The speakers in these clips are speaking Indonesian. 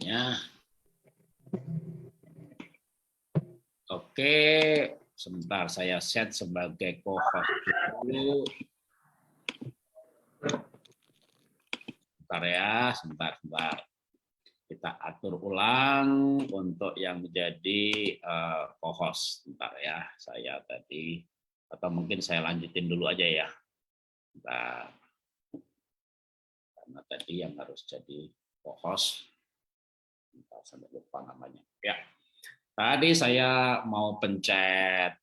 semuanya. Oke, sebentar saya set sebagai co-host dulu. Sebentar ya, sebentar. Kita atur ulang untuk yang menjadi co-host. Sebentar ya, saya tadi, atau mungkin saya lanjutin dulu aja ya. Sebentar. Karena tadi yang harus jadi co-host, sampai lupa namanya. Ya, tadi saya mau pencet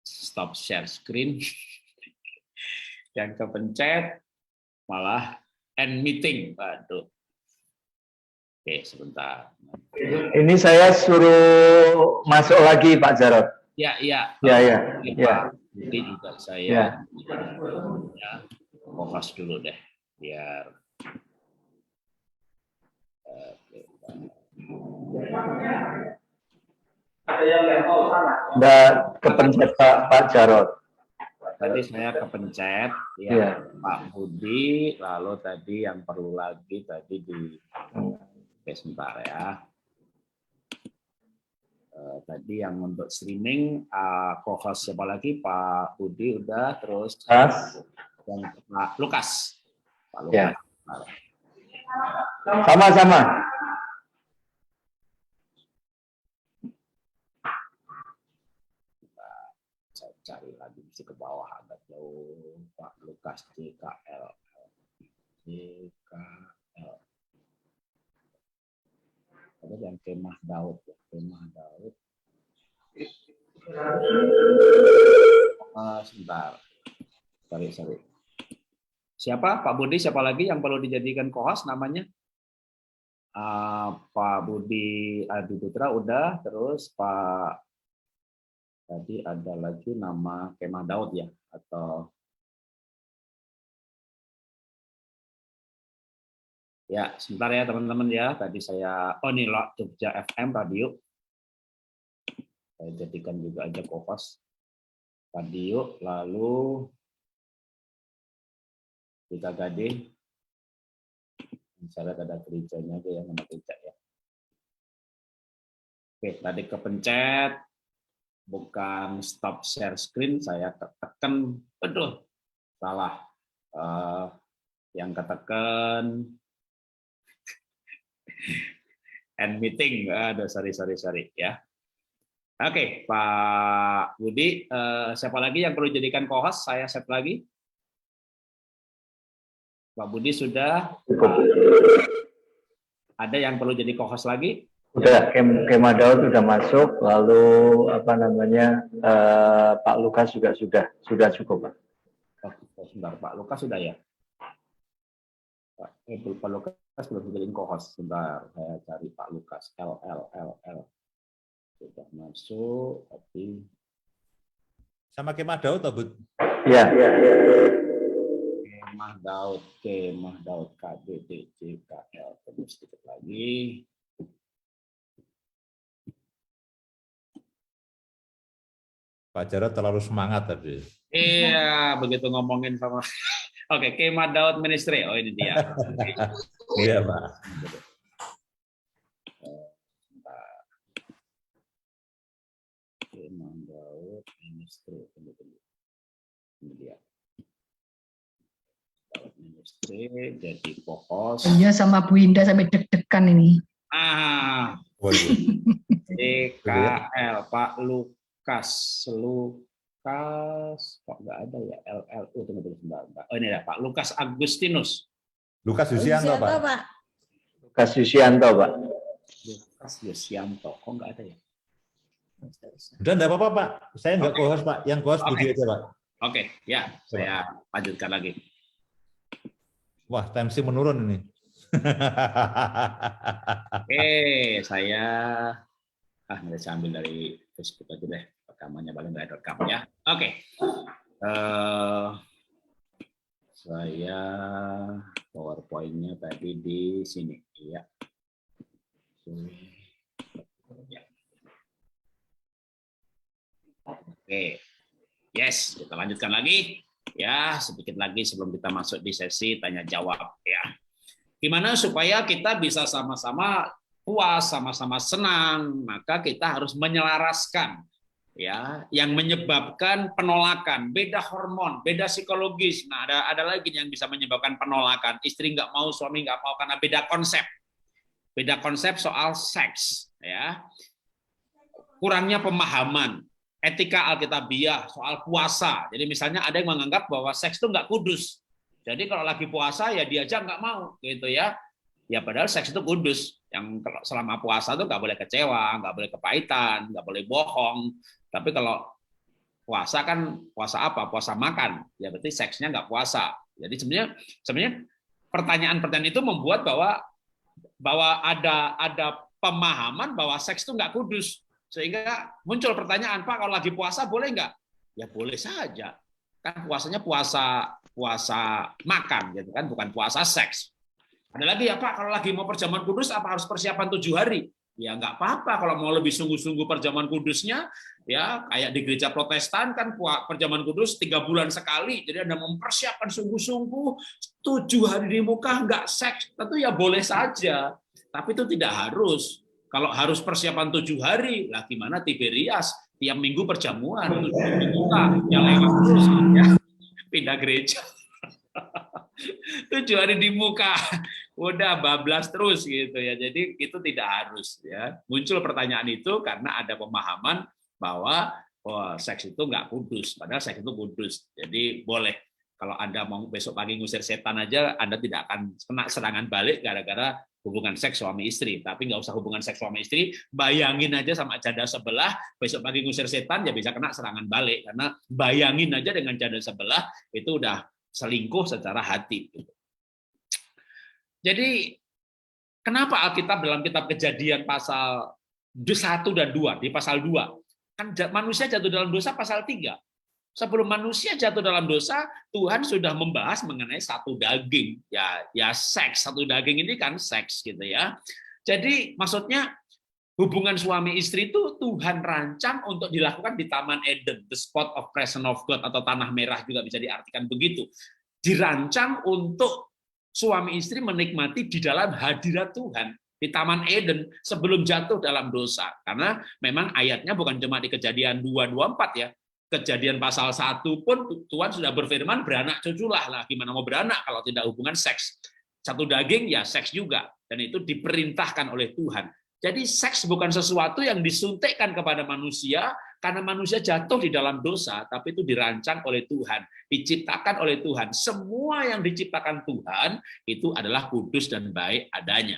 stop share screen, yang kepencet malah end meeting. Waduh. Oke, sebentar. Ini saya suruh masuk lagi, Pak Jarod. Ya. Ya. Nanti juga saya fokus dulu deh, biar Nggak kepencet Pak Jarod. tadi saya kepencet ya, Pak Budi, lalu tadi yang perlu lagi tadi di sebentar ya. Tadi yang untuk streaming co-host siapa lagi? Pak Budi udah, terus dan Pak Lukas. Pak Lukas. Ya. Sama-sama. Saya cari lagi ke bawah agak jauh. Pak Lukas JKL. Ada yang Kemah Daud ya, Kemah Daud. Sebentar. Sorry. Siapa? Pak Budi, siapa lagi yang perlu dijadikan co-host namanya? Pak Budi Adi Putra udah, terus Pak tadi ada lagi nama Kemah Daud ya, atau ya, sebentar ya teman-teman ya. Tadi saya, ini Jogja FM Radio. Saya jadikan juga aja co-host radio, lalu kita Gading. Misalnya ada gerejanya aja yang nama gereja ya. Oke, tadi kepencet, bukan stop share screen, saya tekan, aduh, salah. Yang ketekan end meeting, aduh, sorry ya. Oke, Pak Budi, siapa lagi yang perlu jadikan co-host? Saya set lagi. Pak Budi sudah. Ada yang perlu jadi co-host lagi? Udah, Kemah Daud sudah masuk, lalu Pak Lukas juga sudah cukup, Pak. Sebentar, Pak Lukas sudah ya? Pak Lukas belum jadi co-host. Sebentar, saya cari Pak Lukas. L. Sudah masuk, tapi sama Kemah Daud, Pak Bud? Ya. Kemah Daud, KBDJKL. Terus sedikit lagi. Pak Jarod terlalu semangat tadi. Iya, begitu ngomongin sama. Oke, Kemah Daud Ministry. Oh, ini dia. Iya, Pak. Kemah Daud Ministry. Ini dia. Daud Ministry jadi co-host. Iya, sama Bu Indah sampai deg-degan ini. DKL Pak Lukas kok nggak ada ya, LLU, tunggu sebentar. Oh, ini ya, Pak Lukas Agustinus. Lukas Yusianto, Pak. Lukas Yusianto, Pak. Lukas Yusianto, kok nggak ada ya? Udah enggak apa-apa, Pak. Saya enggak co-host, Pak. Yang co-host Budi aja, Pak. Oke, ya, saya lanjutkan lagi. Wah, timesnya menurun ini. Saya ambil dari Facebook aja deh, rekamannya paling nggak rekam ya. Oke. Saya PowerPoint-nya tadi di sini, ya. Oke, yes, kita lanjutkan lagi. Ya, sedikit lagi sebelum kita masuk di sesi tanya jawab ya. Gimana supaya kita bisa sama-sama puas, sama-sama senang, maka kita harus menyelaraskan ya yang menyebabkan penolakan, beda hormon, beda psikologis. Nah, ada lagi yang bisa menyebabkan penolakan. Istri nggak mau, suami nggak mau karena beda konsep soal seks, ya. Kurangnya pemahaman, etika alkitabiah soal puasa. Jadi misalnya ada yang menganggap bahwa seks itu nggak kudus. Jadi kalau lagi puasa ya dia aja nggak mau, gitu ya. Ya padahal seks itu kudus. Yang kalau selama puasa itu nggak boleh kecewa, nggak boleh kepahitan, nggak boleh bohong. Tapi kalau puasa kan puasa apa? Puasa makan. Ya berarti seksnya nggak puasa. Jadi sebenarnya pertanyaan-pertanyaan itu membuat bahwa ada pemahaman bahwa seks itu nggak kudus. Sehingga muncul pertanyaan, Pak, kalau lagi puasa boleh nggak? Ya boleh saja. Kan puasanya puasa makan, gitu kan, bukan puasa seks. Ada lagi ya Pak, kalau lagi mau perjamuan kudus apa harus persiapan 7 hari? Ya nggak apa-apa kalau mau lebih sungguh-sungguh perjamuan kudusnya, ya kayak di gereja Protestan kan perjamuan kudus 3 bulan sekali, jadi Anda mempersiapkan sungguh-sungguh 7 hari di muka nggak seks, tentu ya boleh saja, tapi itu tidak harus. Kalau harus persiapan 7 hari, lah gimana Tiberias tiap minggu perjamuan 7 hari di muka, yang lewat terus, ya pindah gereja. 7 hari di muka, udah bablas terus gitu ya. Jadi itu tidak harus ya. Muncul pertanyaan itu karena ada pemahaman bahwa seks itu nggak kudus, padahal seks itu kudus. Jadi boleh. Kalau Anda mau besok pagi ngusir setan aja, Anda tidak akan kena serangan balik gara-gara hubungan seks suami istri. Tapi nggak usah hubungan seks suami istri, bayangin aja sama janda sebelah, besok pagi ngusir setan ya bisa kena serangan balik. Karena bayangin aja dengan janda sebelah, itu udah selingkuh secara hati. Jadi kenapa Alkitab dalam kitab Kejadian pasal 1 dan 2, di pasal 2, kan manusia jatuh dalam dosa pasal 3. Sebelum manusia jatuh dalam dosa, Tuhan sudah membahas mengenai satu daging. Ya seks, satu daging ini kan seks gitu ya. Jadi maksudnya hubungan suami istri itu Tuhan rancang untuk dilakukan di Taman Eden, the spot of presence of God atau tanah merah juga bisa diartikan begitu. Dirancang untuk suami istri menikmati di dalam hadirat Tuhan di Taman Eden sebelum jatuh dalam dosa. Karena memang ayatnya bukan cuma di Kejadian 2:24 ya. Kejadian pasal 1 pun Tuhan sudah berfirman beranak cuculah. Lah gimana mau beranak kalau tidak hubungan seks? Satu daging ya seks juga, dan itu diperintahkan oleh Tuhan. Jadi seks bukan sesuatu yang disuntikkan kepada manusia karena manusia jatuh di dalam dosa, tapi itu dirancang oleh Tuhan, diciptakan oleh Tuhan. Semua yang diciptakan Tuhan itu adalah kudus dan baik adanya.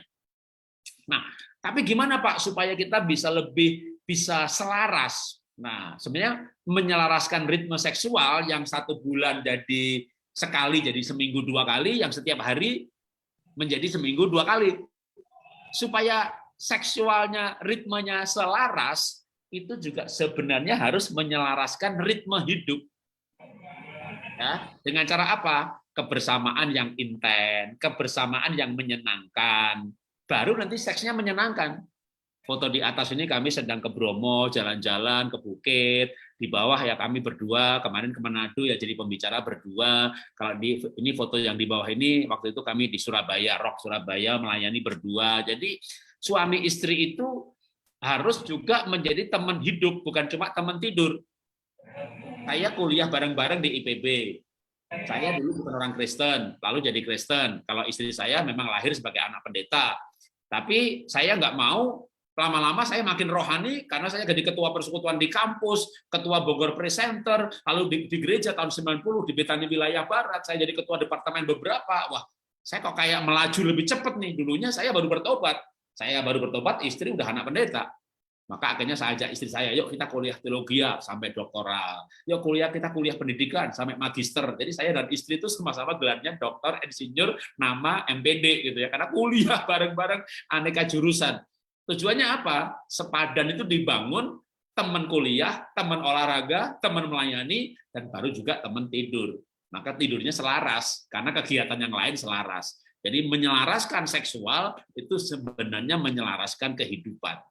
Nah, tapi gimana Pak supaya kita bisa selaras? Nah, sebenarnya menyelaraskan ritme seksual yang 1 bulan jadi sekali, jadi seminggu 2 kali, yang setiap hari menjadi seminggu 2 kali. Supaya seksualnya, ritmenya selaras, itu juga sebenarnya harus menyelaraskan ritme hidup. Ya, dengan cara apa? Kebersamaan yang intens, kebersamaan yang menyenangkan, baru nanti seksnya menyenangkan. Foto di atas ini kami sedang ke Bromo, jalan-jalan ke bukit. Di bawah ya kami berdua, kemarin ke Manado ya jadi pembicara berdua. Kalau ini foto yang di bawah ini, waktu itu kami di Surabaya, Rock Surabaya melayani berdua. Jadi suami istri itu harus juga menjadi teman hidup, bukan cuma teman tidur. Saya kuliah bareng-bareng di IPB. Saya dulu bukan orang Kristen, lalu jadi Kristen. Kalau istri saya memang lahir sebagai anak pendeta. Tapi saya nggak mau lama-lama saya makin rohani karena saya jadi ketua persekutuan di kampus, ketua Bogor Presenter, lalu di gereja tahun 90 di Betani Wilayah Barat, saya jadi ketua departemen beberapa. Wah, saya kok kayak melaju lebih cepat nih. Dulunya saya baru bertobat. Istri udah anak pendeta. Maka akhirnya saya ajak istri saya, yuk kita kuliah teologi sampai doktoral. Yuk kita kuliah pendidikan sampai magister. Jadi saya dan istri itu sama-sama gelarnya doktor, insinyur, nama MPD gitu ya. Karena kuliah bareng-bareng aneka jurusan. Tujuannya apa? Sepadan itu dibangun, teman kuliah, teman olahraga, teman melayani, dan baru juga teman tidur. Maka tidurnya selaras, karena kegiatan yang lain selaras. Jadi menyelaraskan seksual itu sebenarnya menyelaraskan kehidupan.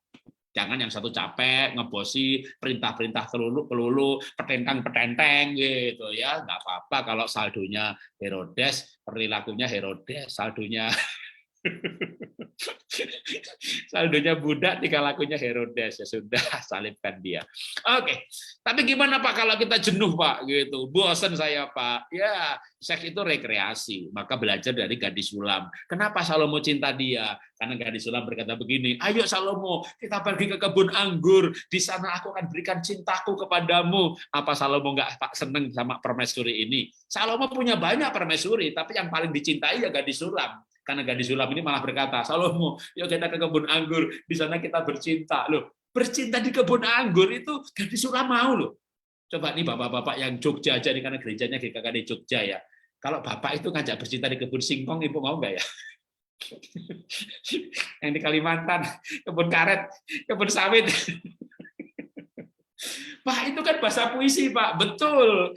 Jangan yang satu capek, ngebosi, perintah-perintah kelulu, petentang-petenteng gitu ya. Nggak apa-apa kalau saldonya Herodes, perilakunya Herodes, saldonya Saldonya budak, tingkah lakunya Herodes, ya sudah salibkan dia. Oke, tapi gimana Pak kalau kita jenuh Pak, gitu, bosan saya Pak, ya seks itu rekreasi, maka belajar dari gadis Sulam. Kenapa Salomo cinta dia? Karena gadis Sulam berkata begini, ayo Salomo, kita pergi ke kebun anggur, di sana aku akan berikan cintaku kepadamu. Apa Salomo nggak Pak seneng sama permaisuri ini? Salomo punya banyak permaisuri, tapi yang paling dicintai ya gadis Sulam. Karena gadis Sulam ini malah berkata, Salomo, yuk kita ke kebun anggur, di sana kita bercinta. Loh, bercinta di kebun anggur itu gadis Sulam mau loh. Coba nih bapak-bapak yang Jogja aja nih, karena gerejanya GKKD Jogja ya. Kalau bapak itu ngajak bercinta di kebun singkong, ibu mau nggak ya? Yang di Kalimantan, kebun karet, kebun sawit. Pak, itu kan bahasa puisi, Pak. Betul.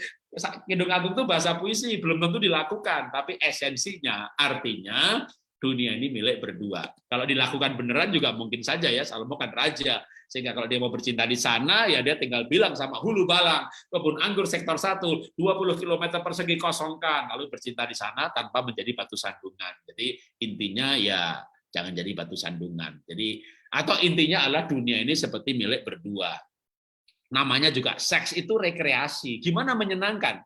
Kidung Agung itu bahasa puisi, belum tentu dilakukan, tapi esensinya artinya dunia ini milik berdua. Kalau dilakukan beneran juga mungkin saja ya, Salomo kan raja, sehingga kalau dia mau bercinta di sana ya dia tinggal bilang sama hulu balang, kebun anggur sektor 1, 20 km persegi kosongkan, lalu bercinta di sana tanpa menjadi batu sandungan. Jadi intinya ya jangan jadi batu sandungan. Jadi atau intinya adalah dunia ini seperti milik berdua. Namanya juga seks itu rekreasi. Gimana menyenangkan?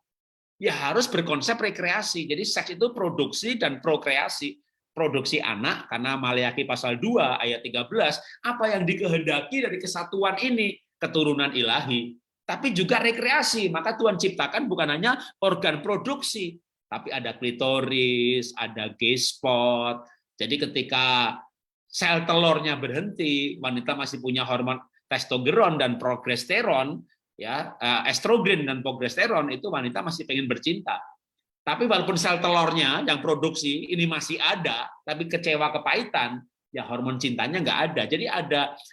Ya harus berkonsep rekreasi. Jadi seks itu produksi dan prokreasi. Produksi anak, karena Maleakhi pasal 2 ayat 13, apa yang dikehendaki dari kesatuan ini? Keturunan ilahi. Tapi juga rekreasi. Maka Tuhan ciptakan bukan hanya organ produksi, tapi ada klitoris, ada G-spot. Jadi ketika sel telurnya berhenti, wanita masih punya hormon testosteron dan progesteron, ya estrogen dan progesteron, itu wanita masih pengen bercinta. Tapi walaupun sel telurnya yang produksi ini masih ada, tapi kecewa kepahitan, ya hormon cintanya nggak ada. Jadi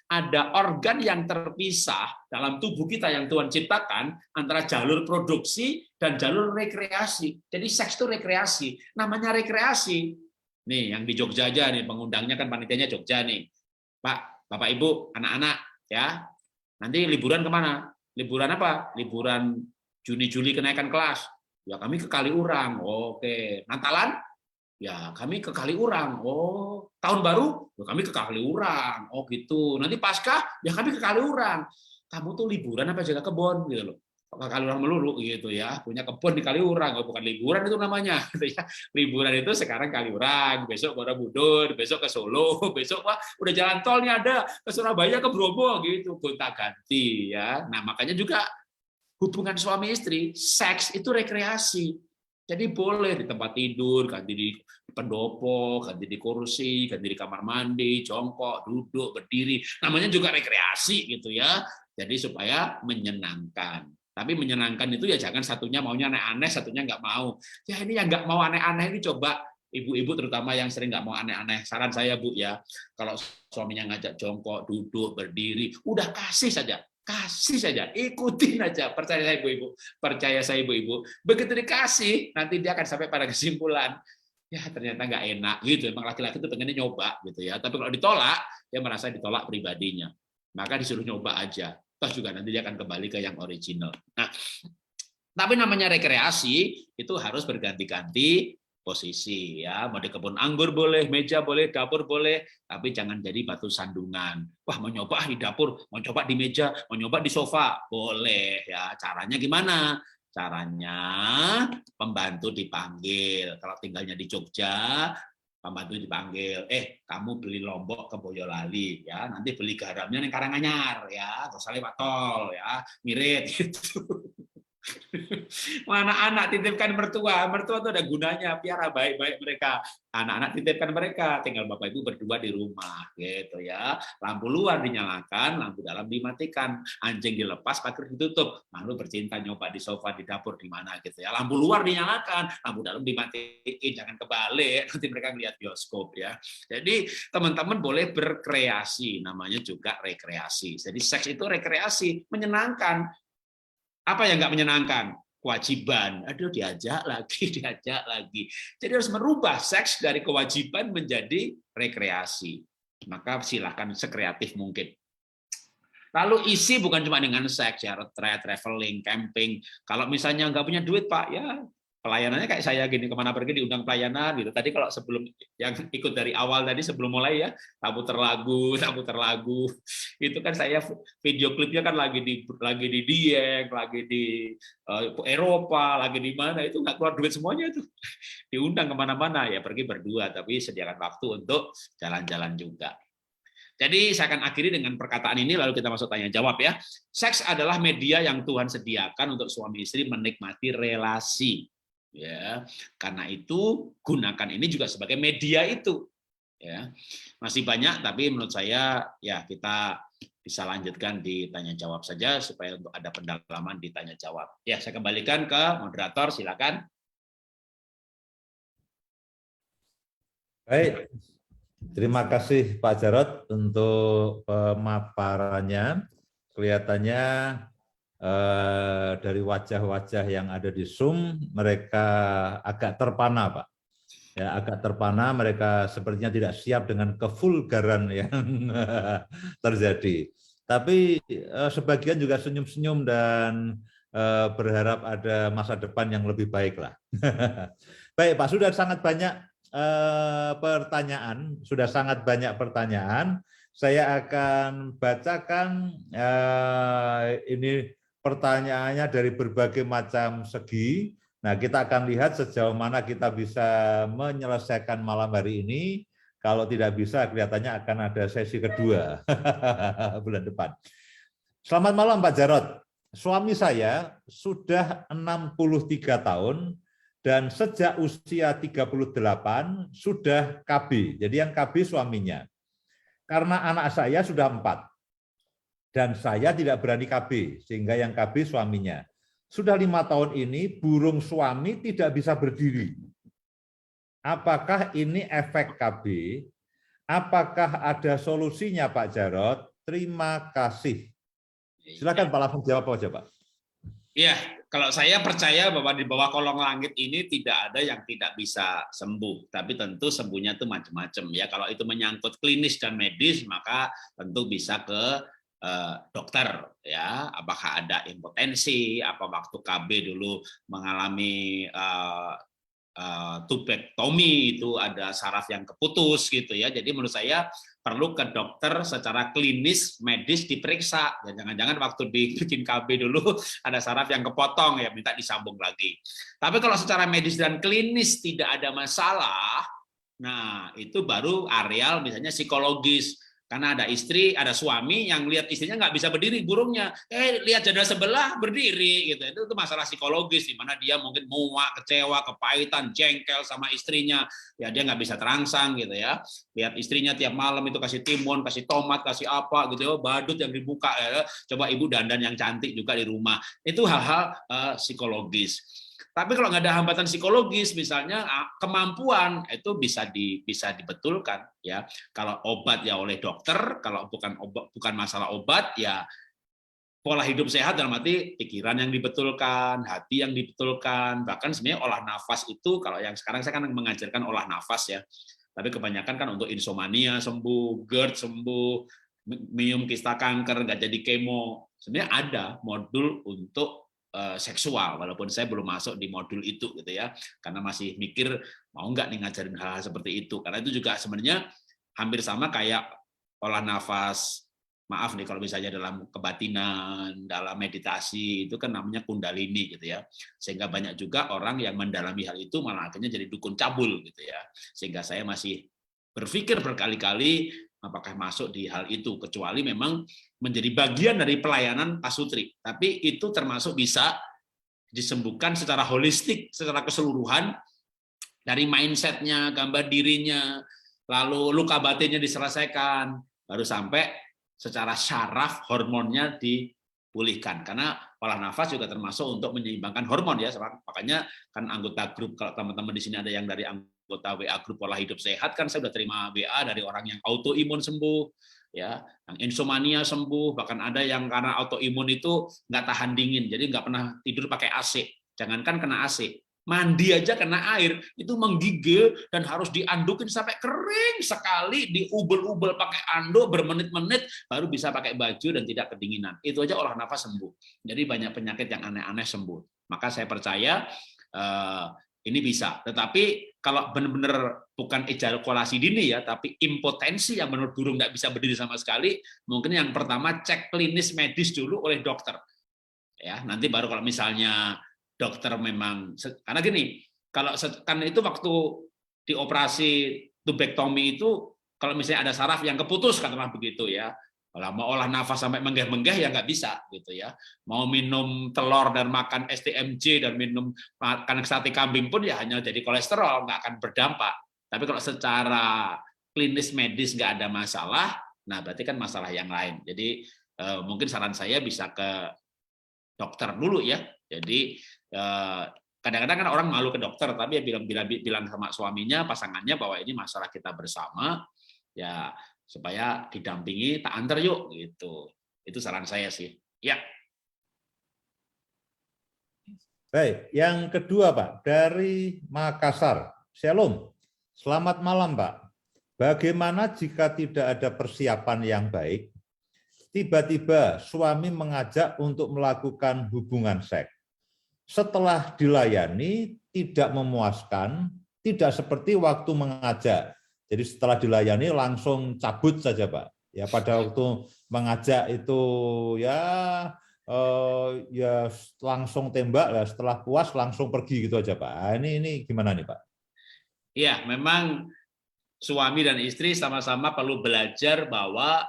ada organ yang terpisah dalam tubuh kita yang Tuhan ciptakan antara jalur produksi dan jalur rekreasi. Jadi seks itu rekreasi. Namanya rekreasi. Nih yang di Jogja aja nih, pengundangnya kan panitianya Jogja nih. Pak, Bapak Ibu, anak-anak, ya nanti liburan kemana? Liburan apa? Liburan Juni-Juli kenaikan kelas. Ya kami ke Kaliurang. Oke. Natalan? Ya kami ke Kaliurang. Oh, tahun baru? Ya kami ke Kaliurang. Oh gitu. Nanti Paskah? Ya kami ke Kaliurang. Kamu tuh liburan apa jaga kebun gitu loh. Ke Kaliurang melulu gitu ya. Punya kebun di Kaliurang. Oh, bukan liburan itu namanya gitu ya. Liburan itu sekarang Kaliurang, besok Borobudur, besok ke Solo, besok wah udah jalan tol nih ada ke Surabaya, ke Bromo gitu. Gonta-ganti ya. Nah, makanya juga hubungan suami istri, seks itu rekreasi. Jadi boleh di tempat tidur, ganti di pendopo, ganti di kursi, ganti di kamar mandi, jongkok, duduk, berdiri. Namanya juga rekreasi gitu ya. Jadi supaya menyenangkan. Tapi menyenangkan itu ya jangan satunya maunya aneh-aneh, satunya nggak mau. Ya ini yang nggak mau aneh-aneh ini coba ibu-ibu terutama yang sering nggak mau aneh-aneh. Saran saya Bu ya, kalau suaminya ngajak jongkok, duduk, berdiri, udah kasih saja. Kasih saja, ikutin aja, percaya saya ibu-ibu, percaya saya ibu-ibu. Begitu dikasih, nanti dia akan sampai pada kesimpulan, ya ternyata nggak enak gitu. Emang laki-laki itu pengennya nyoba gitu ya. Tapi kalau ditolak, dia merasa ditolak pribadinya. Maka disuruh nyoba aja. Toh juga nanti dia akan kembali ke yang original. Nah, tapi namanya rekreasi itu harus berganti-ganti posisi ya, mau di kebun anggur boleh, meja boleh, dapur boleh, tapi jangan jadi batu sandungan. Wah, mau nyoba di dapur, mau coba di meja, mau nyoba di sofa, boleh ya. Caranya gimana? Caranya pembantu dipanggil. Kalau tinggalnya di Jogja, pembantu dipanggil, kamu beli lombok ke Boyolali ya, nanti beli garamnya ning Karanganyar ya, terus lewat tol ya, mirip gitu. Anak-anak titipkan mertua, mertua itu ada gunanya, piara baik-baik mereka. Anak-anak titipkan mereka, tinggal bapak ibu berdua di rumah, gitu ya. Lampu luar dinyalakan, lampu dalam dimatikan, anjing dilepas, pagar ditutup, lalu bercinta nyoba di sofa, di dapur, di mana gitu ya. Lampu luar dinyalakan, lampu dalam dimatiin, jangan kebalik, nanti mereka ngeliat bioskop ya. Jadi teman-teman boleh berkreasi, namanya juga rekreasi. Jadi seks itu rekreasi, menyenangkan. Apa yang nggak menyenangkan? Kewajiban. Aduh, diajak lagi, diajak lagi. Jadi harus merubah seks dari kewajiban menjadi rekreasi. Maka silakan sekreatif mungkin. Lalu isi bukan cuma dengan seks, ya, retreat, traveling, camping. Kalau misalnya nggak punya duit, Pak, ya pelayanannya kayak saya gini, kemana pergi diundang pelayanan gitu. Tadi kalau sebelum yang ikut dari awal tadi sebelum mulai ya, tak puter lagu, itu kan saya video klipnya kan lagi di Dieng, lagi di Eropa, lagi di mana, itu nggak keluar duit semuanya itu. Diundang kemana-mana ya, pergi berdua, tapi sediakan waktu untuk jalan-jalan juga. Jadi saya akan akhiri dengan perkataan ini, lalu kita masuk tanya jawab ya. Seks adalah media yang Tuhan sediakan untuk suami istri menikmati relasi. Ya, karena itu gunakan ini juga sebagai media itu. Ya, masih banyak, tapi menurut saya ya kita bisa lanjutkan di tanya jawab saja supaya untuk ada pendalaman di tanya jawab. Ya, saya kembalikan ke moderator, silakan. Baik. Terima kasih Pak Jarod untuk pemaparannya. Kelihatannya dari wajah-wajah yang ada di Zoom, mereka agak terpana, Pak. Ya, agak terpana, mereka sepertinya tidak siap dengan kevulgaran yang terjadi. Tapi sebagian juga senyum-senyum dan berharap ada masa depan yang lebih baik lah. Baik Pak, sudah sangat banyak pertanyaan, sudah sangat banyak pertanyaan. Saya akan bacakan ini pertanyaannya dari berbagai macam segi. Nah, kita akan lihat sejauh mana kita bisa menyelesaikan malam hari ini. Kalau tidak bisa, kelihatannya akan ada sesi kedua bulan depan. Selamat malam Pak Jarod. Suami saya sudah 63 tahun, dan sejak usia 38 sudah KB. Jadi yang KB suaminya. Karena anak saya sudah 4. Dan saya tidak berani KB, sehingga yang KB suaminya. Sudah 5 tahun ini burung suami tidak bisa berdiri. Apakah ini efek KB? Apakah ada solusinya Pak Jarod? Terima kasih. Silakan Pak langsung jawab aja Pak. Iya, kalau saya percaya bahwa di bawah kolong langit ini tidak ada yang tidak bisa sembuh, tapi tentu sembuhnya itu macam-macam ya. Kalau itu menyangkut klinis dan medis, maka tentu bisa ke dokter ya. Apakah ada impotensi, apa waktu KB dulu mengalami tubektomi, itu ada saraf yang keputus gitu ya. Jadi menurut saya perlu ke dokter secara klinis medis diperiksa. Dan jangan-jangan waktu dibikin KB dulu ada saraf yang kepotong ya, minta disambung lagi. Tapi kalau secara medis dan klinis tidak ada masalah, nah itu baru areal misalnya psikologis. Karena ada istri, ada suami yang lihat istrinya nggak bisa berdiri burungnya, lihat janda sebelah berdiri gitu. Itu masalah psikologis di mana dia mungkin muak, kecewa, kepahitan, jengkel sama istrinya, ya dia nggak bisa terangsang gitu ya. Lihat istrinya tiap malam itu kasih timun, kasih tomat, kasih apa gitu ya, badut yang dibuka ya. Coba ibu dandan yang cantik juga di rumah. Itu hal-hal psikologis. Tapi kalau nggak ada hambatan psikologis, misalnya kemampuan itu bisa dibetulkan ya. Kalau obat ya oleh dokter, kalau bukan masalah obat ya pola hidup sehat dalam arti pikiran yang dibetulkan, hati yang dibetulkan, bahkan sebenarnya olah nafas itu kalau yang sekarang saya kan mengajarkan olah nafas ya. Tapi kebanyakan kan untuk insomnia sembuh, GERD sembuh, minum kista kanker nggak jadi kemo. Sebenarnya ada modul untuk seksual, walaupun saya belum masuk di modul itu gitu ya, karena masih mikir mau nggak nih ngajarin hal-hal seperti itu, karena itu juga sebenarnya hampir sama kayak olah nafas, maaf nih kalau misalnya dalam kebatinan, dalam meditasi itu kan namanya kundalini gitu ya, sehingga banyak juga orang yang mendalami hal itu malah akhirnya jadi dukun cabul gitu ya, sehingga saya masih berpikir berkali-kali apakah masuk di hal itu, kecuali memang menjadi bagian dari pelayanan pasutri. Tapi itu termasuk bisa disembuhkan secara holistik, secara keseluruhan, dari mindset-nya, gambar dirinya, lalu luka batinnya diselesaikan, baru sampai secara syaraf hormonnya dipulihkan. Karena olah nafas juga termasuk untuk menyeimbangkan hormon ya. Makanya kan anggota grup, kalau teman-teman di sini ada yang dari anggota WA grup pola hidup sehat, kan saya sudah terima WA dari orang yang autoimun sembuh, ya, yang insomnia sembuh, bahkan ada yang karena autoimun itu nggak tahan dingin, jadi nggak pernah tidur pakai AC. Jangankan kena AC, mandi aja kena air itu menggigil dan harus diandukin sampai kering sekali, diubel-ubel pakai anduk bermenit-menit baru bisa pakai baju dan tidak kedinginan. Itu aja olah nafas sembuh. Jadi banyak penyakit yang aneh-aneh sembuh. Maka saya percaya ini bisa. Tetapi kalau benar-benar bukan ejakulasi dini ya, tapi impotensi yang menurut burung nggak bisa berdiri sama sekali, mungkin yang pertama cek klinis medis dulu oleh dokter. Ya, nanti baru kalau misalnya dokter memang, karena gini, kalau kan itu waktu dioperasi tubektomi itu, kalau misalnya ada saraf yang keputus katakanlah begitu ya, kalau mau olah nafas sampai menggeh-menggeh ya nggak bisa gitu ya. Mau minum telur dan makan STMJ dan minum makan sate kambing pun ya hanya jadi kolesterol, nggak akan berdampak. Tapi kalau secara klinis medis nggak ada masalah, nah berarti kan masalah yang lain. Jadi mungkin saran saya bisa ke dokter dulu ya. Jadi kadang-kadang kan orang malu ke dokter, tapi ya bilang sama suaminya, pasangannya bahwa ini masalah kita bersama, ya supaya didampingi, tak antar yuk gitu. Itu saran saya sih. Ya. Baik, yang kedua Pak, dari Makassar. Shalom. Selamat malam Pak. Bagaimana jika tidak ada persiapan yang baik? Tiba-tiba suami mengajak untuk melakukan hubungan seks. Setelah dilayani tidak memuaskan, tidak seperti waktu mengajak. Jadi setelah dilayani langsung cabut saja Pak. Ya pada waktu mengajak itu ya langsung tembak lah. Setelah puas langsung pergi gitu aja Pak. Ini gimana nih Pak? Iya, memang suami dan istri sama-sama perlu belajar bahwa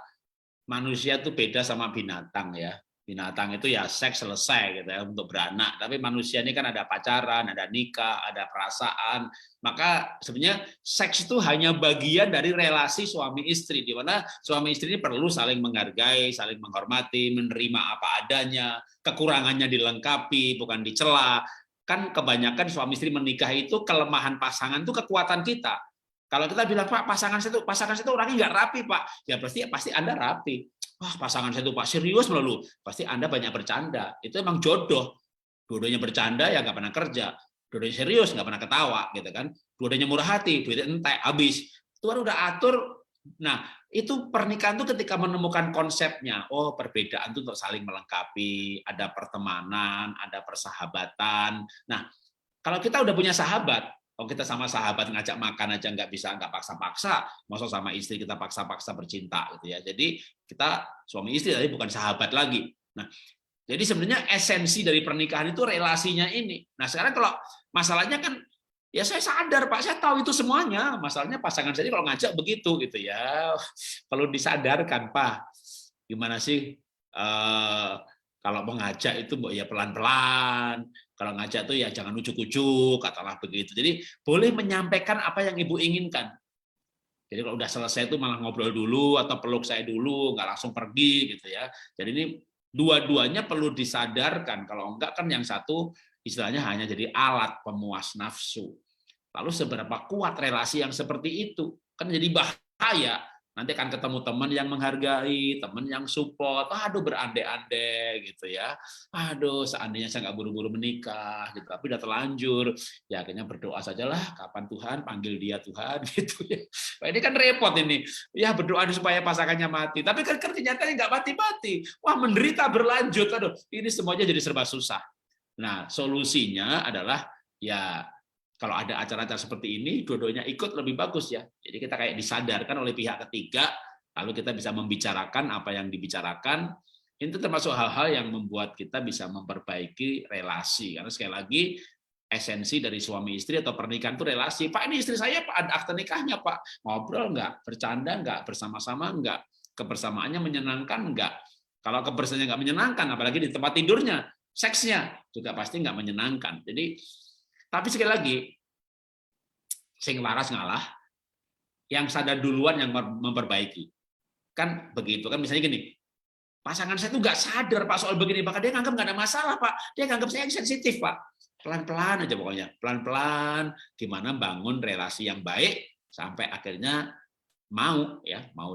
manusia itu beda sama binatang ya. Binatang itu ya seks selesai gitu ya untuk beranak, tapi manusia ini kan ada pacaran, ada nikah, ada perasaan. Maka sebenarnya seks itu hanya bagian dari relasi suami istri, di mana suami istri ini perlu saling menghargai, saling menghormati, menerima apa adanya, kekurangannya dilengkapi, bukan dicela. Kan kebanyakan suami istri menikah itu kelemahan pasangan itu kekuatan kita. Kalau kita bilang Pak pasangan saya itu orangnya nggak rapi Pak, ya pasti Anda rapi. Wah pasangan saya itu Pak serius melulu, pasti Anda banyak bercanda. Itu emang jodoh. Dua-duanya bercanda ya nggak pernah kerja, dua-duanya serius nggak pernah ketawa, gitu kan. Dua-duanya murah hati, duitnya entek habis. Tuhan udah atur. Nah itu pernikahan itu ketika menemukan konsepnya, oh perbedaan itu untuk saling melengkapi, ada pertemanan, ada persahabatan. Nah kalau kita udah punya sahabat, kalau kita sama sahabat ngajak makan aja nggak bisa, nggak paksa-paksa, maksud sama istri kita paksa-paksa bercinta gitu ya. Jadi kita suami istri tadi bukan sahabat lagi. Nah, jadi sebenarnya esensi dari pernikahan itu relasinya ini. Nah, sekarang kalau masalahnya kan ya saya sadar Pak, saya tahu itu semuanya. Masalahnya pasangan saya kalau ngajak begitu gitu ya. Perlu disadarkan Pak. Gimana sih kalau mau ngajak itu ya pelan-pelan. Kalau ngajak tuh ya jangan ujuk-ujuk, katakanlah begitu. Jadi boleh menyampaikan apa yang ibu inginkan. Jadi kalau udah selesai itu malah ngobrol dulu atau peluk saya dulu, nggak langsung pergi gitu ya. Jadi ini dua-duanya perlu disadarkan. Kalau enggak kan yang satu istilahnya hanya jadi alat pemuas nafsu. Lalu seberapa kuat relasi yang seperti itu? Kan jadi bahaya. Nanti akan ketemu teman yang menghargai, teman yang support, aduh berandai-andai gitu ya. Aduh, seandainya saya nggak buru-buru menikah, gitu. Tapi udah terlanjur, ya akhirnya berdoa sajalah, kapan Tuhan panggil dia Tuhan, gitu ya. Nah, ini kan repot ini, ya berdoa supaya pasangannya mati, tapi kan ternyata nggak mati-mati. Wah menderita berlanjut, aduh, ini semuanya jadi serba susah. Nah, solusinya adalah ya kalau ada acara-acara seperti ini, dua-duanya ikut lebih bagus ya. Jadi kita kayak disadarkan oleh pihak ketiga, lalu kita bisa membicarakan apa yang dibicarakan. Itu termasuk hal-hal yang membuat kita bisa memperbaiki relasi. Karena sekali lagi, esensi dari suami istri atau pernikahan itu relasi. Pak, ini istri saya Pak, ada akte nikahnya Pak. Ngobrol nggak? Bercanda nggak? Bersama-sama nggak? Kebersamaannya menyenangkan nggak? Kalau kebersamaannya nggak menyenangkan, apalagi di tempat tidurnya, seksnya juga pasti nggak menyenangkan. Jadi tapi sekali lagi, sing waras ngalah, yang sadar duluan yang memperbaiki. Kan begitu, kan misalnya gini, pasangan saya tuh nggak sadar Pak soal begini, maka dia nganggap nggak ada masalah Pak, dia nganggap saya yang sensitif Pak. Pelan-pelan aja pokoknya, pelan-pelan gimana bangun relasi yang baik, sampai akhirnya mau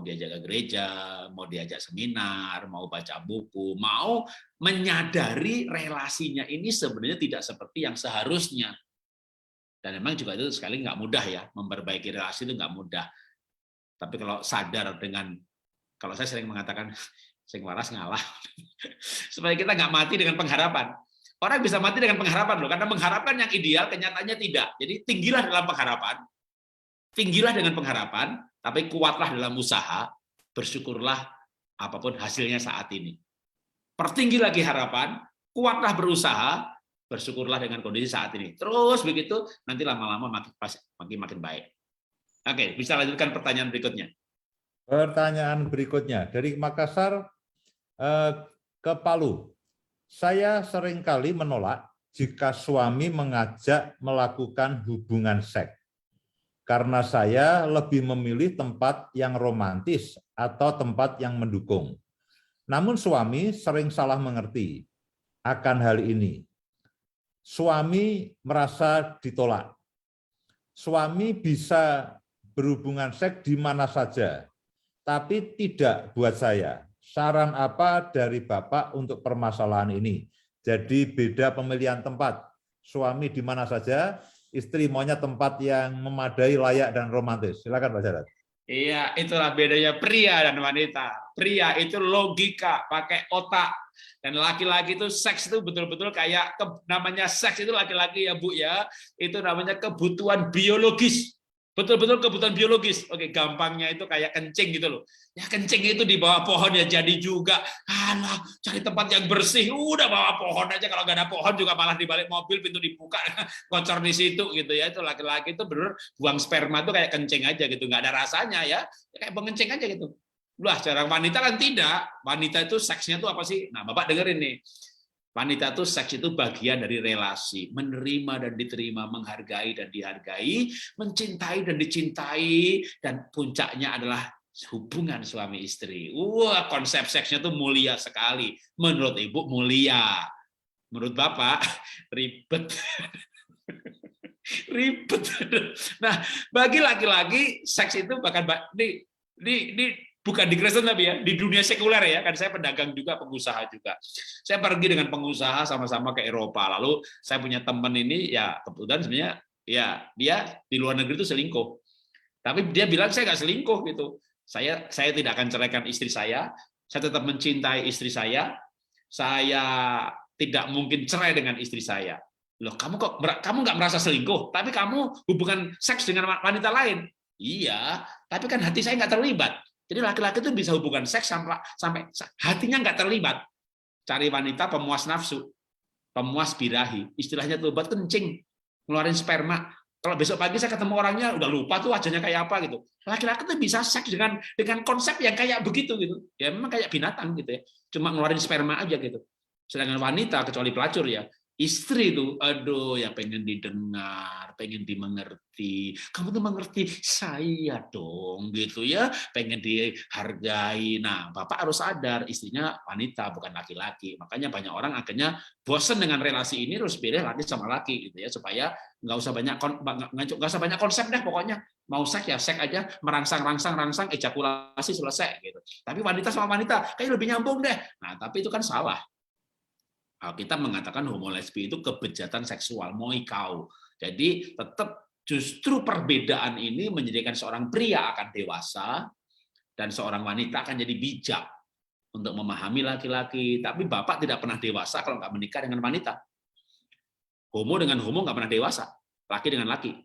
diajak ke gereja, mau diajak seminar, mau baca buku, mau menyadari relasinya ini sebenarnya tidak seperti yang seharusnya. Dan memang juga itu sekali nggak mudah ya, memperbaiki relasi itu nggak mudah. Tapi kalau sadar dengan, kalau saya sering mengatakan, sing waras ngalah, supaya kita nggak mati dengan pengharapan. Orang bisa mati dengan pengharapan loh, karena mengharapkan yang ideal, kenyataannya tidak. Jadi tinggilah dalam pengharapan, tinggilah dengan pengharapan, tapi kuatlah dalam usaha, bersyukurlah apapun hasilnya saat ini. Pertinggi lagi harapan, kuatlah berusaha, bersyukurlah dengan kondisi saat ini. Terus begitu, nanti lama-lama makin baik. Oke, bisa lanjutkan pertanyaan berikutnya. Pertanyaan berikutnya dari Makassar ke Palu. Saya seringkali menolak jika suami mengajak melakukan hubungan seks. Karena saya lebih memilih tempat yang romantis atau tempat yang mendukung. Namun suami sering salah mengerti akan hal ini. Suami merasa ditolak. Suami bisa berhubungan seks di mana saja, tapi tidak buat saya. Saran apa dari Bapak untuk permasalahan ini? Jadi beda pemilihan tempat. Suami di mana saja, istri maunya tempat yang memadai, layak, dan romantis. Silakan Pak Jarod. Iya, itulah bedanya pria dan wanita. Pria itu logika, pakai otak. Dan laki-laki itu seks itu betul-betul kayak, namanya seks itu laki-laki ya Bu ya, itu namanya kebutuhan biologis. Betul-betul kebutuhan biologis. Oke, gampangnya itu kayak kencing gitu loh. Ya kencing itu di bawah pohon ya jadi juga. Alah, cari tempat yang bersih. Udah bawa pohon aja. Kalau nggak ada pohon juga malah di balik mobil, pintu dibuka, kocor di situ gitu ya. Itu laki-laki itu bener buang sperma itu kayak kencing aja gitu. Nggak ada rasanya ya. Kayak pengencing aja gitu. Lah, cara wanita kan tidak. Wanita itu seksnya itu apa sih? Nah, Bapak dengerin nih. Wanita itu seks itu bagian dari relasi, menerima dan diterima, menghargai dan dihargai, mencintai dan dicintai, dan puncaknya adalah hubungan suami istri. Wah, konsep seksnya itu mulia sekali. Menurut Ibu mulia. Menurut Bapak ribet. Ribet. Nah, bagi laki-laki seks itu bahkan bukan di Kristen tapi ya, di dunia sekuler ya, kan saya pedagang juga, pengusaha juga. Saya pergi dengan pengusaha sama-sama ke Eropa. Lalu saya punya teman ini ya kebetulan sebenarnya ya dia di luar negeri itu selingkuh. Tapi dia bilang saya nggak selingkuh gitu. Saya tidak akan ceraikan istri saya tetap mencintai istri saya tidak mungkin cerai dengan istri saya. Loh, kamu nggak merasa selingkuh, tapi kamu hubungan seks dengan wanita lain? Iya, tapi kan hati saya nggak terlibat. Jadi laki-laki itu bisa hubungan seks sampai hatinya nggak terlibat. Cari wanita pemuas nafsu, pemuas birahi. Istilahnya tuh buat kencing, ngeluarin sperma. Kalau besok pagi saya ketemu orangnya udah lupa tuh wajahnya kayak apa gitu. Laki-laki itu bisa seks dengan konsep yang kayak begitu gitu. Ya memang kayak binatang gitu ya. Cuma ngeluarin sperma aja gitu. Sedangkan wanita kecuali pelacur ya, istri itu, aduh ya pengen didengar, pengen dimengerti. Kamu tuh mengerti saya dong gitu ya, pengen dihargai. Nah, Bapak harus sadar istrinya wanita bukan laki-laki. Makanya banyak orang akhirnya bosen dengan relasi ini, terus pilih laki sama laki gitu ya, supaya nggak usah banyak konsep deh pokoknya. Mau seks ya seks aja, merangsang, ejakulasi selesai gitu. Tapi wanita sama wanita kayak lebih nyambung deh. Nah, tapi itu kan salah. Kita mengatakan homo lesbi itu kebejatan seksual, moikau. Jadi tetap justru perbedaan ini menjadikan seorang pria akan dewasa dan seorang wanita akan jadi bijak untuk memahami laki-laki. Tapi Bapak tidak pernah dewasa kalau nggak menikah dengan wanita. Homo dengan homo nggak pernah dewasa, laki dengan laki.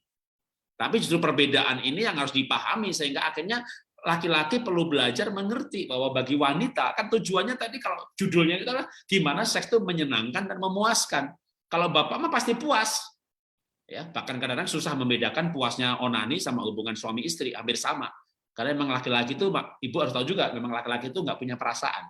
Tapi justru perbedaan ini yang harus dipahami sehingga akhirnya laki-laki perlu belajar mengerti bahwa bagi wanita kan tujuannya tadi kalau judulnya itu adalah gimana seks itu menyenangkan dan memuaskan. Kalau Bapak mah pasti puas. Ya, bahkan kadang-kadang susah membedakan puasnya onani sama hubungan suami istri, hampir sama. Karena memang laki-laki itu, Ibu harus tahu juga, memang laki-laki itu nggak punya perasaan.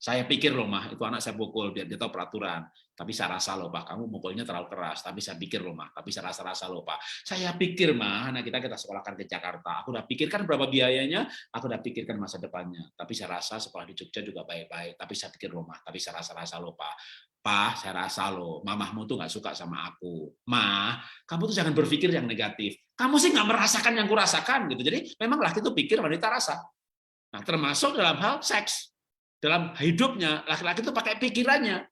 Saya pikir loh mah, itu anak saya pukul biar dia tahu peraturan. Tapi saya rasa loh Pak, kamu mukulnya terlalu keras. Tapi saya pikir loh mah, tapi saya rasa loh Pak. Saya pikir mah, anak kita sekolahkan ke Jakarta. Aku udah pikirkan berapa biayanya, aku udah pikirkan masa depannya. Tapi saya rasa sekolah di Jogja juga baik-baik. Tapi saya pikir loh mah, tapi saya rasa loh Pak. Pak, saya rasa loh, mamahmu tuh nggak suka sama aku. Mah, kamu tuh jangan berpikir yang negatif. Kamu sih nggak merasakan yang kurasakan gitu. Jadi memang laki itu pikir, wanita rasa. Nah, termasuk dalam hal seks. Dalam hidupnya, laki-laki itu pakai pikirannya.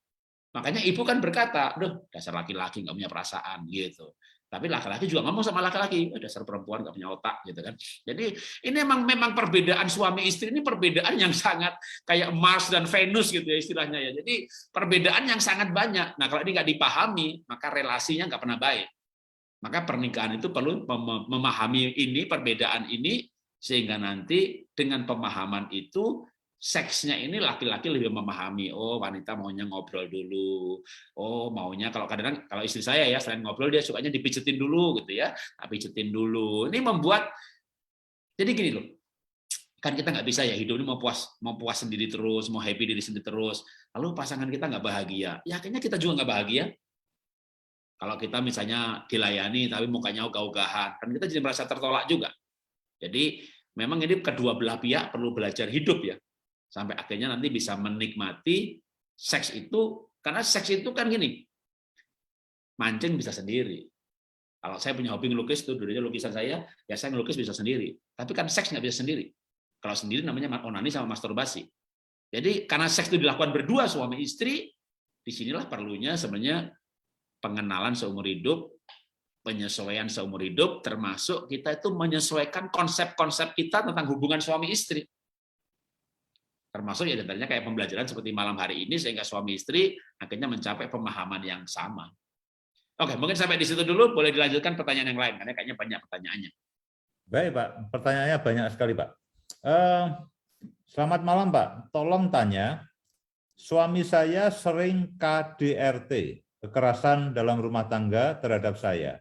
Makanya ibu kan berkata, "Duh, dasar laki-laki nggak punya perasaan," gitu. Tapi laki-laki juga ngomong sama laki-laki, dasar perempuan nggak punya otak gitu kan. Jadi ini memang perbedaan suami istri ini perbedaan yang sangat kayak Mars dan Venus gitu ya istilahnya ya. Jadi perbedaan yang sangat banyak. Nah kalau ini nggak dipahami, maka relasinya nggak pernah baik. Maka pernikahan itu perlu memahami ini perbedaan ini sehingga nanti dengan pemahaman itu seksnya ini laki-laki lebih memahami, oh wanita maunya ngobrol dulu, oh maunya kalau kadang-kadang kalau istri saya ya selain ngobrol dia sukanya dipijetin dulu gitu ya, pijetin dulu. Ini membuat jadi gini loh, kan kita nggak bisa ya hidup ini mau puas sendiri terus, mau happy diri sendiri terus, lalu pasangan kita nggak bahagia, ya akhirnya kita juga nggak bahagia. Kalau kita misalnya dilayani tapi mukanya ogah-ogahan, kan kita jadi merasa tertolak juga. Jadi memang ini kedua belah pihak perlu belajar hidup ya. Sampai akhirnya nanti bisa menikmati seks itu, karena seks itu kan gini, mancing bisa sendiri. Kalau saya punya hobi ngelukis, itu dulunya lukisan saya, ya saya ngelukis bisa sendiri. Tapi kan seks nggak bisa sendiri. Kalau sendiri namanya onani sama masturbasi. Jadi karena seks itu dilakukan berdua suami istri, disinilah perlunya sebenarnya pengenalan seumur hidup, penyesuaian seumur hidup, termasuk kita itu menyesuaikan konsep-konsep kita tentang hubungan suami istri. Termasuk ya datanya kayak pembelajaran seperti malam hari ini sehingga suami istri akhirnya mencapai pemahaman yang sama. Oke, mungkin sampai di situ dulu, boleh dilanjutkan pertanyaan yang lain karena kayaknya banyak pertanyaannya. Baik, Pak. Pertanyaannya banyak sekali, Pak. Selamat malam, Pak. Tolong tanya, suami saya sering KDRT, kekerasan dalam rumah tangga terhadap saya.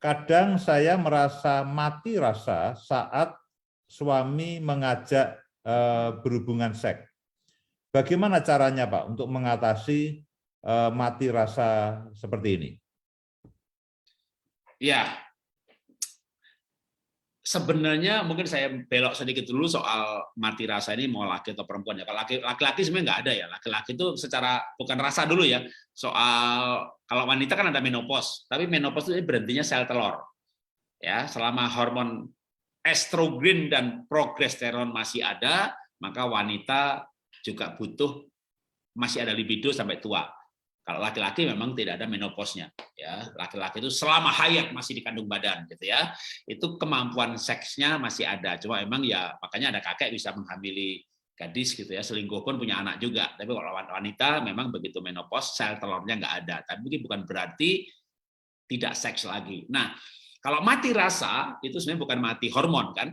Kadang saya merasa mati rasa saat suami mengajak berhubungan seks. Bagaimana caranya, Pak, untuk mengatasi mati rasa seperti ini? Ya, sebenarnya mungkin saya belok sedikit dulu soal mati rasa ini mau laki atau perempuan ya. Kalau laki-laki sebenarnya nggak ada ya. Laki-laki itu secara bukan rasa dulu ya. Soal kalau wanita kan ada menopause, tapi menopause itu berhentinya sel telur. Ya, selama hormon estrogen dan progesteron masih ada, maka wanita juga butuh masih ada libido sampai tua. Kalau laki-laki memang tidak ada menopause-nya, ya. Laki-laki itu selama hayat masih di kandung badan, gitu ya. Itu kemampuan seksnya masih ada. Cuma memang ya makanya ada kakek bisa menghamili gadis, gitu ya. Selingkuh pun punya anak juga. Tapi kalau wanita memang begitu menopause, sel telurnya nggak ada. Tapi bukan berarti tidak seks lagi. Nah, kalau mati rasa itu sebenarnya bukan mati hormon kan,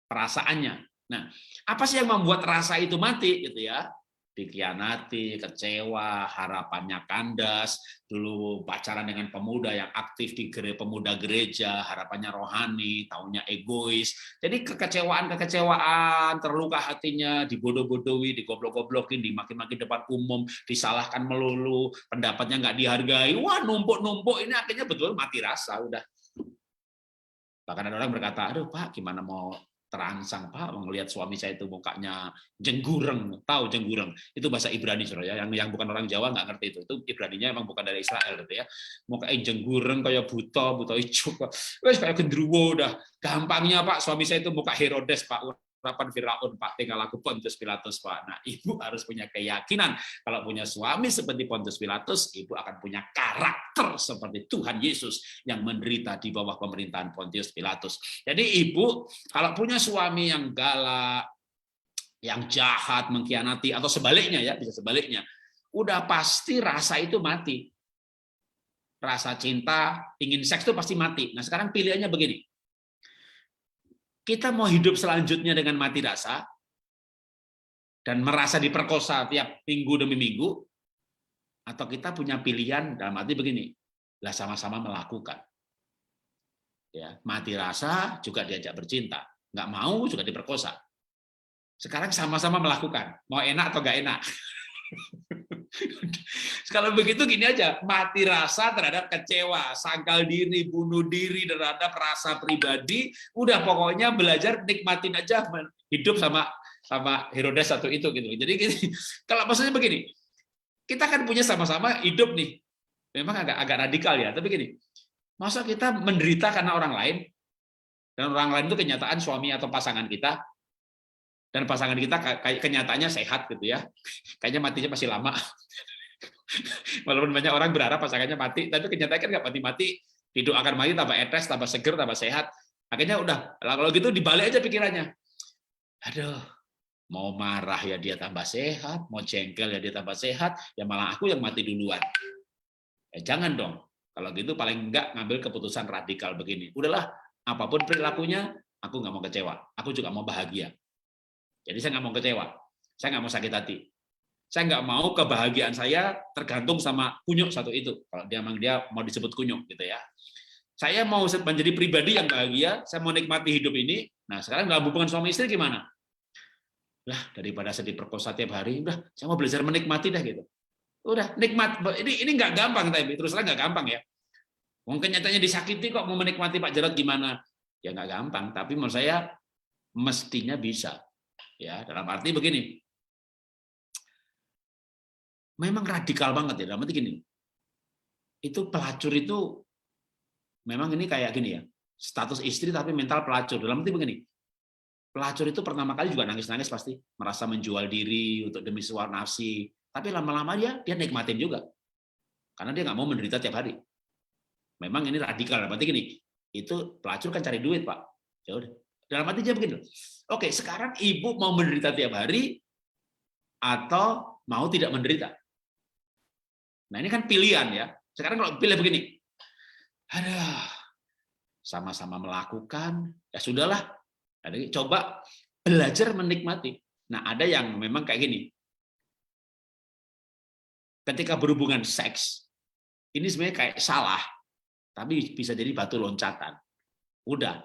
perasaannya. Nah, apa sih yang membuat rasa itu mati gitu ya? Dikhianati, kecewa, harapannya kandas, dulu pacaran dengan pemuda yang aktif di pemuda gereja, harapannya rohani, taunya egois. Jadi kekecewaan, terluka hatinya, dibodoh-bodohi, digoblok-goblokin, dimaki-maki depan umum, disalahkan melulu, pendapatnya nggak dihargai, wah numpuk-numpuk, ini akhirnya betul mati rasa udah. Bahkan ada orang berkata, aduh Pak, gimana mau terangsang Pak, melihat suami saya itu mukanya jenggureng, tahu jenggureng? Itu bahasa Ibrani, saudara ya. Yang bukan orang Jawa nggak ngerti itu. Itu Ibraninya emang bukan dari Israel gitu ya. Mukanya jenggureng kayak buta hijau, wes kayak gendruwo udah. Gampangnya Pak, suami saya itu muka Herodes Pak. Urapan Firaun Pak, tinggal aku Pontius Pilatus Pak. Nah, ibu harus punya keyakinan kalau punya suami seperti Pontius Pilatus, ibu akan punya karakter seperti Tuhan Yesus yang menderita di bawah pemerintahan Pontius Pilatus. Jadi ibu kalau punya suami yang galak, yang jahat, mengkhianati atau sebaliknya ya, bisa sebaliknya, udah pasti rasa itu mati. Rasa cinta, ingin seks itu pasti mati. Nah, sekarang pilihannya begini. Kita mau hidup selanjutnya dengan mati rasa dan merasa diperkosa tiap minggu demi minggu, atau kita punya pilihan dalam arti begini, lah sama-sama melakukan. Ya, mati rasa juga diajak bercinta, nggak mau juga diperkosa. Sekarang sama-sama melakukan, mau enak atau nggak enak. Kalau begitu gini aja, mati rasa terhadap kecewa, sangkal diri, bunuh diri terhadap rasa pribadi, udah pokoknya belajar nikmatin aja hidup sama Herodes satu itu gitu. Jadi gini, kalau maksudnya begini, kita kan punya sama-sama hidup nih, memang agak radikal ya, tapi gini, masa kita menderita karena orang lain, dan orang lain itu kenyataan suami atau pasangan kita, dan pasangan kita kayak kenyataannya sehat gitu ya, kayaknya matinya masih lama. Walaupun banyak orang berharap pasangannya mati, tapi kenyataannya kan nggak mati-mati, Didoakan mati tambah etes, tambah seger, tambah sehat. Akhirnya udah, kalau gitu dibalik aja pikirannya. Aduh, mau marah ya dia tambah sehat, mau jengkel ya dia tambah sehat, ya malah aku yang mati duluan. Jangan dong. Kalau gitu paling enggak ngambil keputusan radikal begini. Udahlah, apapun perilakunya, aku nggak mau kecewa. Aku juga mau bahagia. Jadi saya nggak mau kecewa. Saya nggak mau sakit hati. Saya nggak mau kebahagiaan saya tergantung sama kunyuk satu itu. Kalau dia memang dia mau disebut kunyuk gitu ya. Saya mau menjadi pribadi yang bahagia, saya mau nikmati hidup ini. Nah, sekarang dalam hubungan suami istri gimana? Lah, daripada saya diperkosa tiap hari, udah saya mau belajar menikmati dah gitu. Udah, nikmat. Ini nggak gampang, tapi terus terang nggak gampang ya. Mungkin nyatanya disakiti kok mau menikmati Pak Jarod gimana? Ya nggak gampang, tapi menurut saya mestinya bisa. Ya, dalam arti begini. Memang radikal banget ya, dalam arti gini. Itu pelacur itu memang ini kayak gini ya, status istri tapi mental pelacur. Dalam arti begini, pelacur itu pertama kali juga nangis-nangis pasti, merasa menjual diri untuk demi suap nafsi. Tapi lama-lama dia nikmatin juga, karena dia nggak mau menderita tiap hari. Memang ini radikal. Dalam arti gini, itu pelacur kan cari duit Pak. Ya udah. Dalam arti dia begini. Oke, sekarang ibu mau menderita tiap hari atau mau tidak menderita. Nah ini kan pilihan ya. Sekarang kalau pilih begini. Aduh, sama-sama melakukan, ya sudahlah. Coba belajar menikmati. Nah, ada yang memang kayak gini. Ketika berhubungan seks, ini sebenarnya kayak salah, tapi bisa jadi batu loncatan. Udah,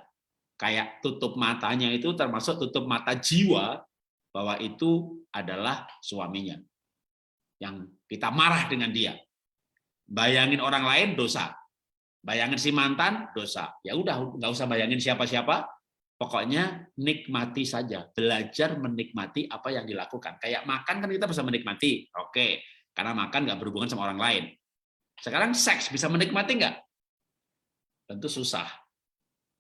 kayak tutup matanya itu termasuk tutup mata jiwa bahwa itu adalah suaminya. Yang kita marah dengan dia. Bayangin orang lain dosa. Bayangin si mantan, dosa. Ya udah, nggak usah bayangin siapa-siapa. Pokoknya nikmati saja. Belajar menikmati apa yang dilakukan. Kayak makan kan kita bisa menikmati. Oke, karena makan nggak berhubungan sama orang lain. Sekarang seks bisa menikmati nggak? Tentu susah.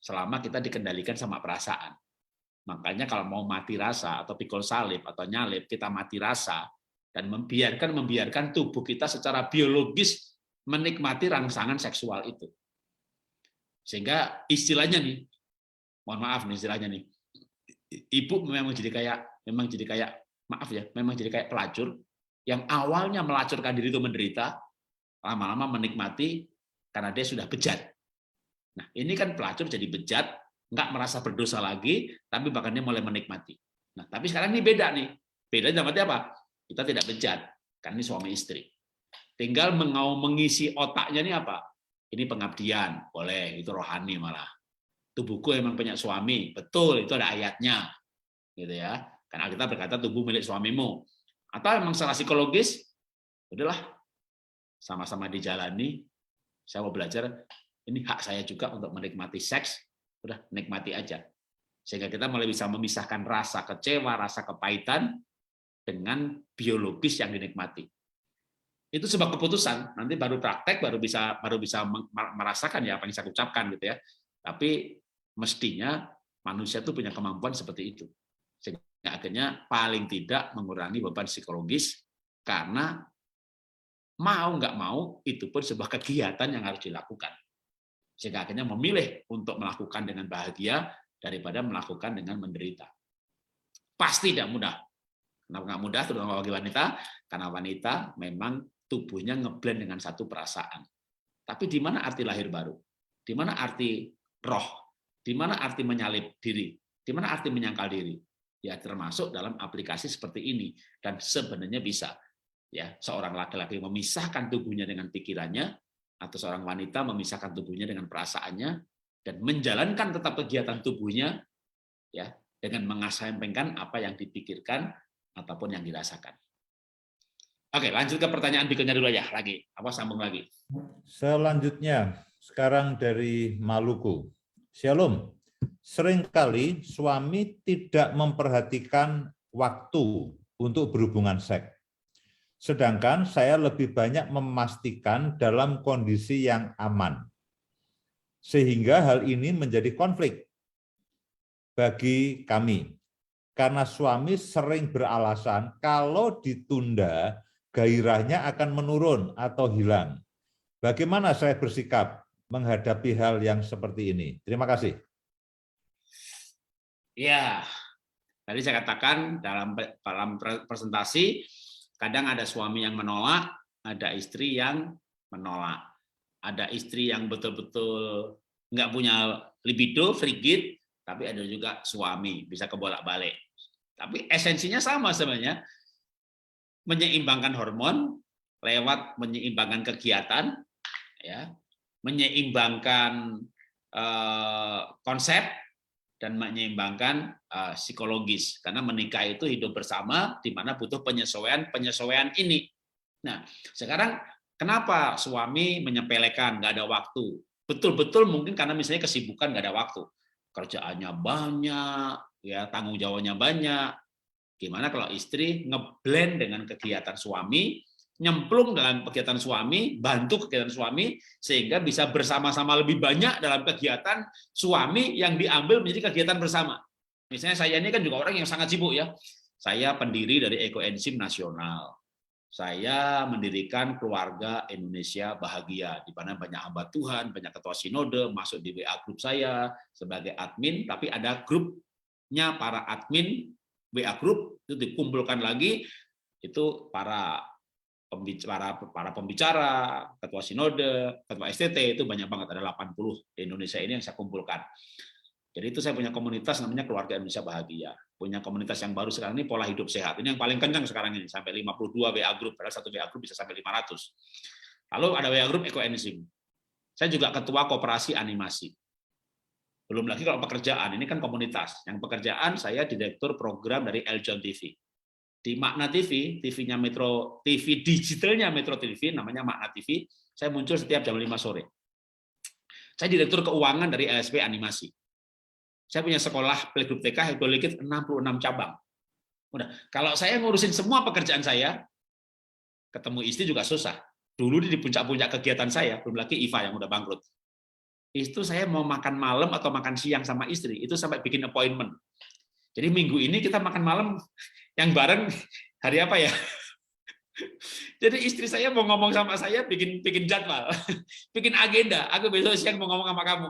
Selama kita dikendalikan sama perasaan. Makanya kalau mau mati rasa atau pikul salib atau nyalip, kita mati rasa dan membiarkan tubuh kita secara biologis menikmati rangsangan seksual itu. Sehingga istilahnya nih, mohon maaf nih istilahnya nih, ibu memang jadi kayak maaf ya, memang jadi kayak pelacur yang awalnya melacurkan diri itu menderita, lama-lama menikmati karena dia sudah bejat. Nah ini kan pelacur jadi bejat, nggak merasa berdosa lagi, tapi bahkan dia mulai menikmati. Nah tapi sekarang ini beda nih, beda dalam arti apa? Kita tidak bejat, kan ini suami istri. Tinggal mengisi otaknya ini apa? Ini pengabdian, boleh, itu rohani malah. Tubuhku emang punya suami, betul, itu ada ayatnya. Gitu ya. Karena kita berkata tubuh milik suamimu. Atau emang secara psikologis, udahlah, sama-sama dijalani, saya mau belajar, ini hak saya juga untuk menikmati seks, udah nikmati aja. Sehingga kita mulai bisa memisahkan rasa kecewa, rasa kepahitan, dengan biologis yang dinikmati. Itu sebuah keputusan, nanti baru praktek baru bisa merasakan ya apa yang saya ucapkan gitu ya. Tapi mestinya manusia itu punya kemampuan seperti itu. Sehingga akhirnya paling tidak mengurangi beban psikologis karena mau nggak mau itu pun sebuah kegiatan yang harus dilakukan. Sehingga akhirnya memilih untuk melakukan dengan bahagia daripada melakukan dengan menderita. Pasti tidak mudah. Kenapa nggak mudah, terutama bagi wanita? Karena wanita memang tubuhnya ngeblend dengan satu perasaan. Tapi di mana arti lahir baru? Di mana arti roh? Di mana arti menyalip diri? Di mana arti menyangkal diri? Ya termasuk dalam aplikasi seperti ini. Dan sebenarnya bisa. Ya, seorang laki-laki memisahkan tubuhnya dengan pikirannya, atau seorang wanita memisahkan tubuhnya dengan perasaannya, dan menjalankan tetap kegiatan tubuhnya, ya dengan mengesampingkan apa yang dipikirkan ataupun yang dirasakan. Oke, lanjut ke pertanyaan berikutnya dulu ya, lagi. Apa sambung lagi? Selanjutnya, sekarang dari Maluku. Shalom. Seringkali suami tidak memperhatikan waktu untuk berhubungan seks. Sedangkan saya lebih banyak memastikan dalam kondisi yang aman. Sehingga hal ini menjadi konflik bagi kami. Karena suami sering beralasan kalau ditunda, gairahnya akan menurun atau hilang. Bagaimana saya bersikap? menghadapi hal yang seperti ini? Terima kasih. Ya, tadi saya katakan dalam presentasi, kadang ada suami yang menolak, ada istri yang menolak. Ada istri yang betul-betul nggak punya libido, frigid, tapi ada juga suami, bisa kebolak-balik. Tapi esensinya sama sebenarnya, menyeimbangkan hormon lewat menyeimbangkan kegiatan, ya, menyeimbangkan konsep, dan menyeimbangkan psikologis. Karena menikah itu hidup bersama, di mana butuh penyesuaian ini. Nah, sekarang kenapa suami menyepelekan, nggak ada waktu? Betul-betul mungkin karena misalnya kesibukan, nggak ada waktu. Kerjaannya banyak, ya tanggung jawabnya banyak. Gimana kalau istri ngeblend dengan kegiatan suami, nyemplung dalam kegiatan suami, bantu kegiatan suami, sehingga bisa bersama-sama lebih banyak dalam kegiatan suami yang diambil menjadi kegiatan bersama. Misalnya saya ini kan juga orang yang sangat sibuk ya. Saya pendiri dari Ekoenzim Nasional. Saya mendirikan Keluarga Indonesia Bahagia, di mana banyak hamba Tuhan, banyak ketua sinode, masuk di WA grup saya sebagai admin, tapi ada grupnya para admin WA group, itu dikumpulkan lagi, itu para pembicara, ketua sinode, ketua STT, itu banyak banget, ada 80 di Indonesia ini yang saya kumpulkan. Jadi itu saya punya komunitas namanya Keluarga Indonesia Bahagia. Punya komunitas yang baru sekarang ini pola hidup sehat. Ini yang paling kencang sekarang ini, sampai 52 WA group, padahal satu WA group bisa sampai 500. Lalu ada WA group Ekoenzim. Saya juga ketua koperasi animasi. Belum lagi kalau pekerjaan, ini kan komunitas. Yang pekerjaan saya direktur program dari Eljon TV. Di Makna TV, TV-nya Metro TV, digitalnya Metro TV, namanya Makna TV, saya muncul setiap jam 5 sore. Saya direktur keuangan dari LSP Animasi. Saya punya sekolah playgroup TK, Hidrolikit 66 cabang. Udah, kalau saya ngurusin semua pekerjaan saya, ketemu istri juga susah. Dulu di puncak-puncak kegiatan saya, belum lagi Iva yang udah bangkrut. Itu saya mau makan malam atau makan siang sama istri, itu sampai bikin appointment. Jadi minggu ini kita makan malam yang bareng hari apa ya? Jadi istri saya mau ngomong sama saya, bikin jadwal, bikin agenda. Aku besok siang mau ngomong sama kamu.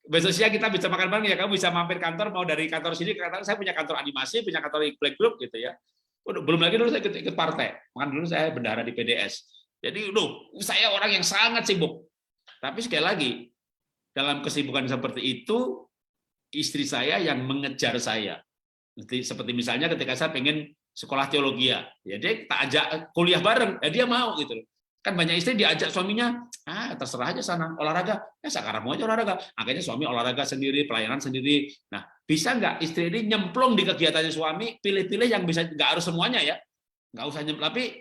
Besok siang kita bisa makan bareng ya, kamu bisa mampir kantor, mau dari kantor sini ke kantor. Saya punya kantor animasi, punya kantor playgroup gitu ya. Belum lagi dulu saya ikut partai, makan dulu saya bendahara di PDS. Jadi saya orang yang sangat sibuk. Tapi sekali lagi, dalam kesibukan seperti itu, istri saya yang mengejar saya. Seperti misalnya ketika saya pengen sekolah teologi ya, dia tak ajak kuliah bareng, ya dia mau gitu. Kan banyak istri diajak suaminya, terserah aja sana olahraga, ya sekarang mau aja olahraga. Akhirnya suami olahraga sendiri, pelayanan sendiri. Nah, bisa nggak istri ini nyemplung di kegiatannya suami, pilih-pilih yang bisa, nggak harus semuanya ya, nggak usah nyemplung. Tapi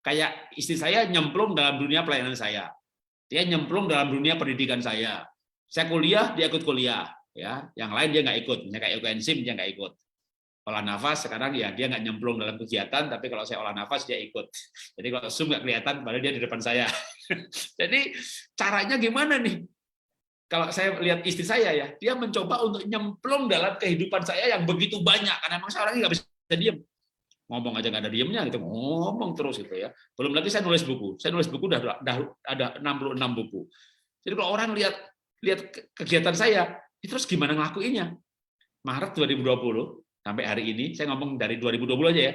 kayak istri saya nyemplung dalam dunia pelayanan saya, dia nyemplung dalam dunia pendidikan saya. Saya kuliah, dia ikut kuliah, ya. Yang lain dia nggak ikut, misalnya kayak Ekoenzim dia nggak ikut. Olah nafas sekarang ya dia nggak nyemplung dalam kegiatan, tapi kalau saya olah nafas dia ikut. Jadi kalau Zoom nggak kelihatan, padahal dia di depan saya. Jadi caranya gimana nih? Kalau saya lihat istri saya ya, dia mencoba untuk nyemplung dalam kehidupan saya yang begitu banyak, karena memang saya orangnya nggak bisa diam. Ngomong aja nggak ada diemnya, gitu, ngomong terus gitu ya. Belum lagi saya nulis buku udah ada 66 buku. Jadi kalau orang lihat kegiatan saya, terus gimana ngelakuinnya? Maret 2020 sampai hari ini, saya ngomong dari 2020 aja ya,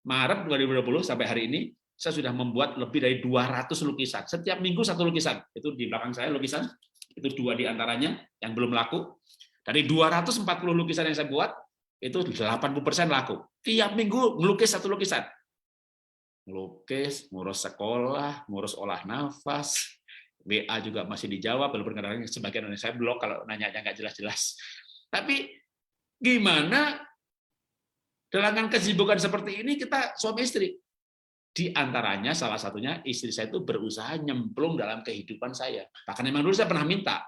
Maret 2020 sampai hari ini, saya sudah membuat lebih dari 200 lukisan. Setiap minggu satu lukisan. Itu di belakang saya lukisan, itu 2 diantaranya yang belum laku. Dari 240 lukisan yang saya buat, itu 80% laku. Tiap minggu ngelukis satu lukisan. Ngelukis, ngurus sekolah, ngurus olah nafas, WA juga masih dijawab, walaupun kadang-kadang sebagian dari saya blok kalau nanya-nya nggak jelas-jelas. Tapi gimana dengan kesibukan seperti ini kita suami istri? Di antaranya salah satunya istri saya itu berusaha nyemplung dalam kehidupan saya. Bahkan memang dulu saya pernah minta.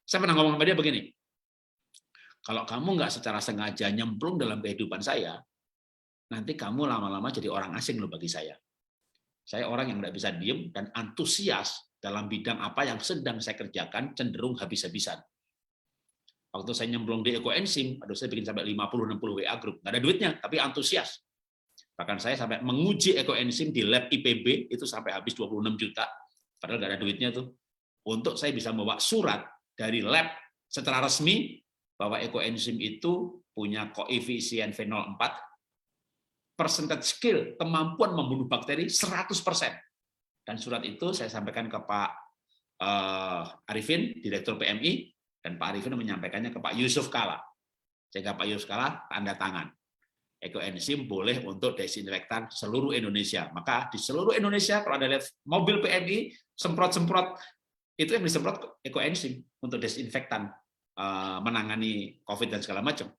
Saya pernah ngomong sama dia begini, kalau kamu nggak secara sengaja nyemplung dalam kehidupan saya, nanti kamu lama-lama jadi orang asing loh bagi saya. Saya orang yang nggak bisa diem dan antusias dalam bidang apa yang sedang saya kerjakan cenderung habis-habisan. Waktu saya nyemplung di Ekoenzim, saya bikin sampai 50-60 WA group. Nggak ada duitnya, tapi antusias. Bahkan saya sampai menguji Ekoenzim di lab IPB, itu sampai habis 26 juta. Padahal nggak ada duitnya tuh. untuk saya bisa membawa surat dari lab secara resmi bahwa ekoenzim itu punya koefisien V04, percentage skill, kemampuan membunuh bakteri 100%. Dan surat itu saya sampaikan ke Pak Arifin, Direktur PMI, dan Pak Arifin menyampaikannya ke Pak Yusuf Kala. Sehingga Pak Yusuf Kala tanda tangan. Ekoenzim boleh untuk desinfektan seluruh Indonesia. Maka di seluruh Indonesia kalau ada lihat mobil PMI semprot-semprot, itu yang disemprot ekoenzim untuk desinfektan, menangani COVID dan segala macam.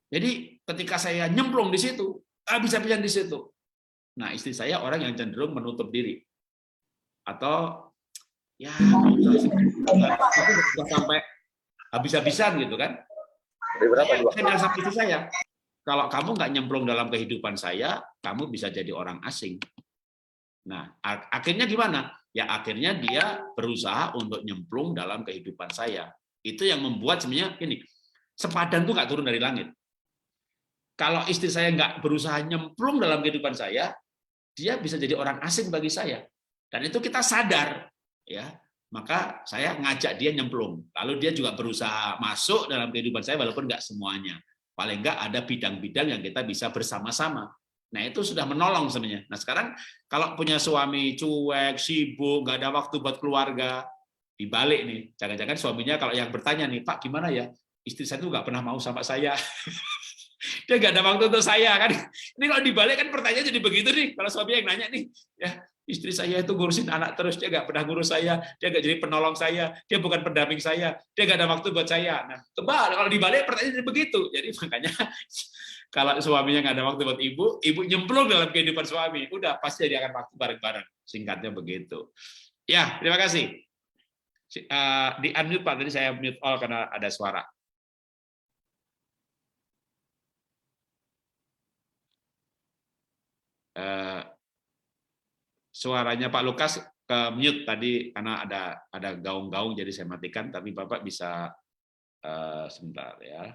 Jadi ketika saya nyemplung di situ, habis-habisan di situ. Nah, istri saya orang yang cenderung menutup diri. Atau ya sampai habis-habisan gitu kan. Saya bilang sama istri saya, kalau kamu nggak nyemplung dalam kehidupan saya, kamu bisa jadi orang asing. Nah, akhirnya gimana? Ya akhirnya dia berusaha untuk nyemplung dalam kehidupan saya. Itu yang membuat sebenarnya ini, sepadan tuh nggak turun dari langit. Kalau istri saya nggak berusaha nyemplung dalam kehidupan saya, dia bisa jadi orang asing bagi saya. Dan itu kita sadar, ya. Maka saya ngajak dia nyemplung. Lalu dia juga berusaha masuk dalam kehidupan saya, walaupun nggak semuanya. Paling nggak ada bidang-bidang yang kita bisa bersama-sama. Nah, itu sudah menolong sebenarnya. Nah, sekarang kalau punya suami cuek, sibuk, nggak ada waktu buat keluarga, dibalik nih. Jangan-jangan suaminya kalau yang bertanya nih, Pak, gimana ya? Istri saya tuh nggak pernah mau sama saya. Dia nggak ada waktu untuk saya kan. Ini kalau dibalik kan pertanyaan jadi begitu nih. Kalau suami yang nanya nih, ya istri saya itu ngurusin anak terus, dia nggak pernah ngurus saya, dia nggak jadi penolong saya, dia bukan pendamping saya, dia nggak ada waktu buat saya. Nah, kalau dibalik pertanyaan jadi begitu. Jadi makanya kalau suaminya nggak ada waktu buat ibu, ibu nyemplung dalam kehidupan suami, udah pasti dia akan waktu bareng-bareng. Singkatnya begitu. Ya, terima kasih. Di unmute Pak, tadi saya mute all karena ada suara. Suaranya Pak Lukas ke mute tadi karena ada gaung-gaung, jadi saya matikan. Tapi Bapak bisa sebentar ya.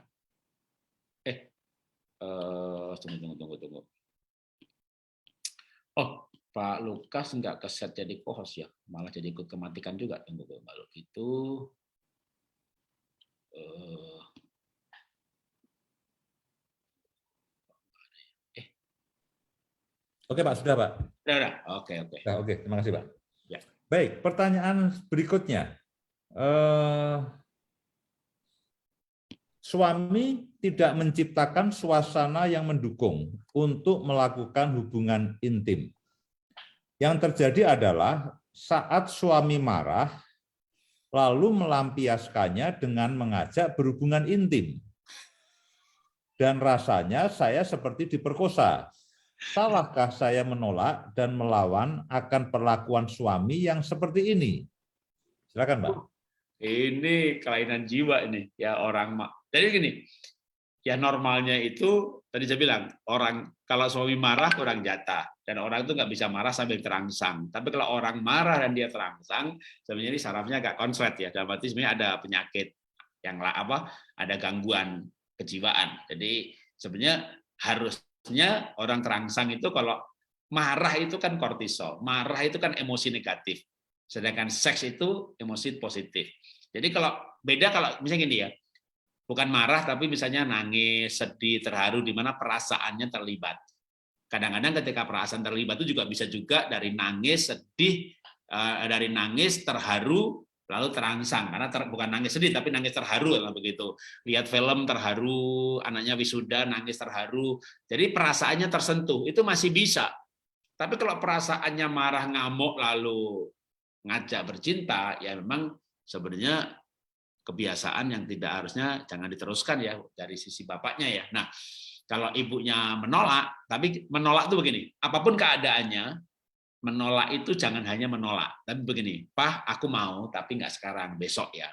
Tunggu. Oh, Pak Lukas nggak keset jadi co-host ya, malah jadi ikut kematikan juga. Tunggu kalau gitu. Oke Pak, sudah Pak. Sudah. Oke. Nah, oke, terima kasih Pak. Ya. Baik, pertanyaan berikutnya. Suami tidak menciptakan suasana yang mendukung untuk melakukan hubungan intim. Yang terjadi adalah saat suami marah, lalu melampiaskannya dengan mengajak berhubungan intim. Dan rasanya saya seperti diperkosa. Salahkah saya menolak dan melawan akan perlakuan suami yang seperti ini? Silakan, Pak. Ini kelainan jiwa ini, ya orang. Jadi gini, ya normalnya itu tadi saya bilang orang kalau suami marah orang jatah dan orang itu nggak bisa marah sambil terangsang. Tapi kalau orang marah dan dia terangsang, sebenarnya ini sarafnya agak konslet ya. Dalam arti sebenarnya ada penyakit yang ada gangguan kejiwaan. Jadi sebenarnya harusnya orang terangsang itu kalau marah itu kan kortisol, marah itu kan emosi negatif. Sedangkan seks itu emosi positif. Jadi kalau beda kalau misalnya gini ya, bukan marah tapi misalnya nangis, sedih, terharu di mana perasaannya terlibat. Kadang-kadang ketika perasaan terlibat itu juga bisa juga dari nangis, sedih, dari nangis, terharu, lalu terangsang. Karena bukan nangis sedih tapi nangis terharu kalau begitu. Lihat film terharu, anaknya wisuda nangis terharu. Jadi perasaannya tersentuh, itu masih bisa. Tapi kalau perasaannya marah, ngamuk lalu ngajak bercinta, ya memang sebenarnya kebiasaan yang tidak harusnya jangan diteruskan ya dari sisi bapaknya ya. Nah, kalau ibunya menolak, tapi menolak itu begini, apapun keadaannya, menolak itu jangan hanya menolak, tapi begini, Pak, aku mau, tapi nggak sekarang, besok ya.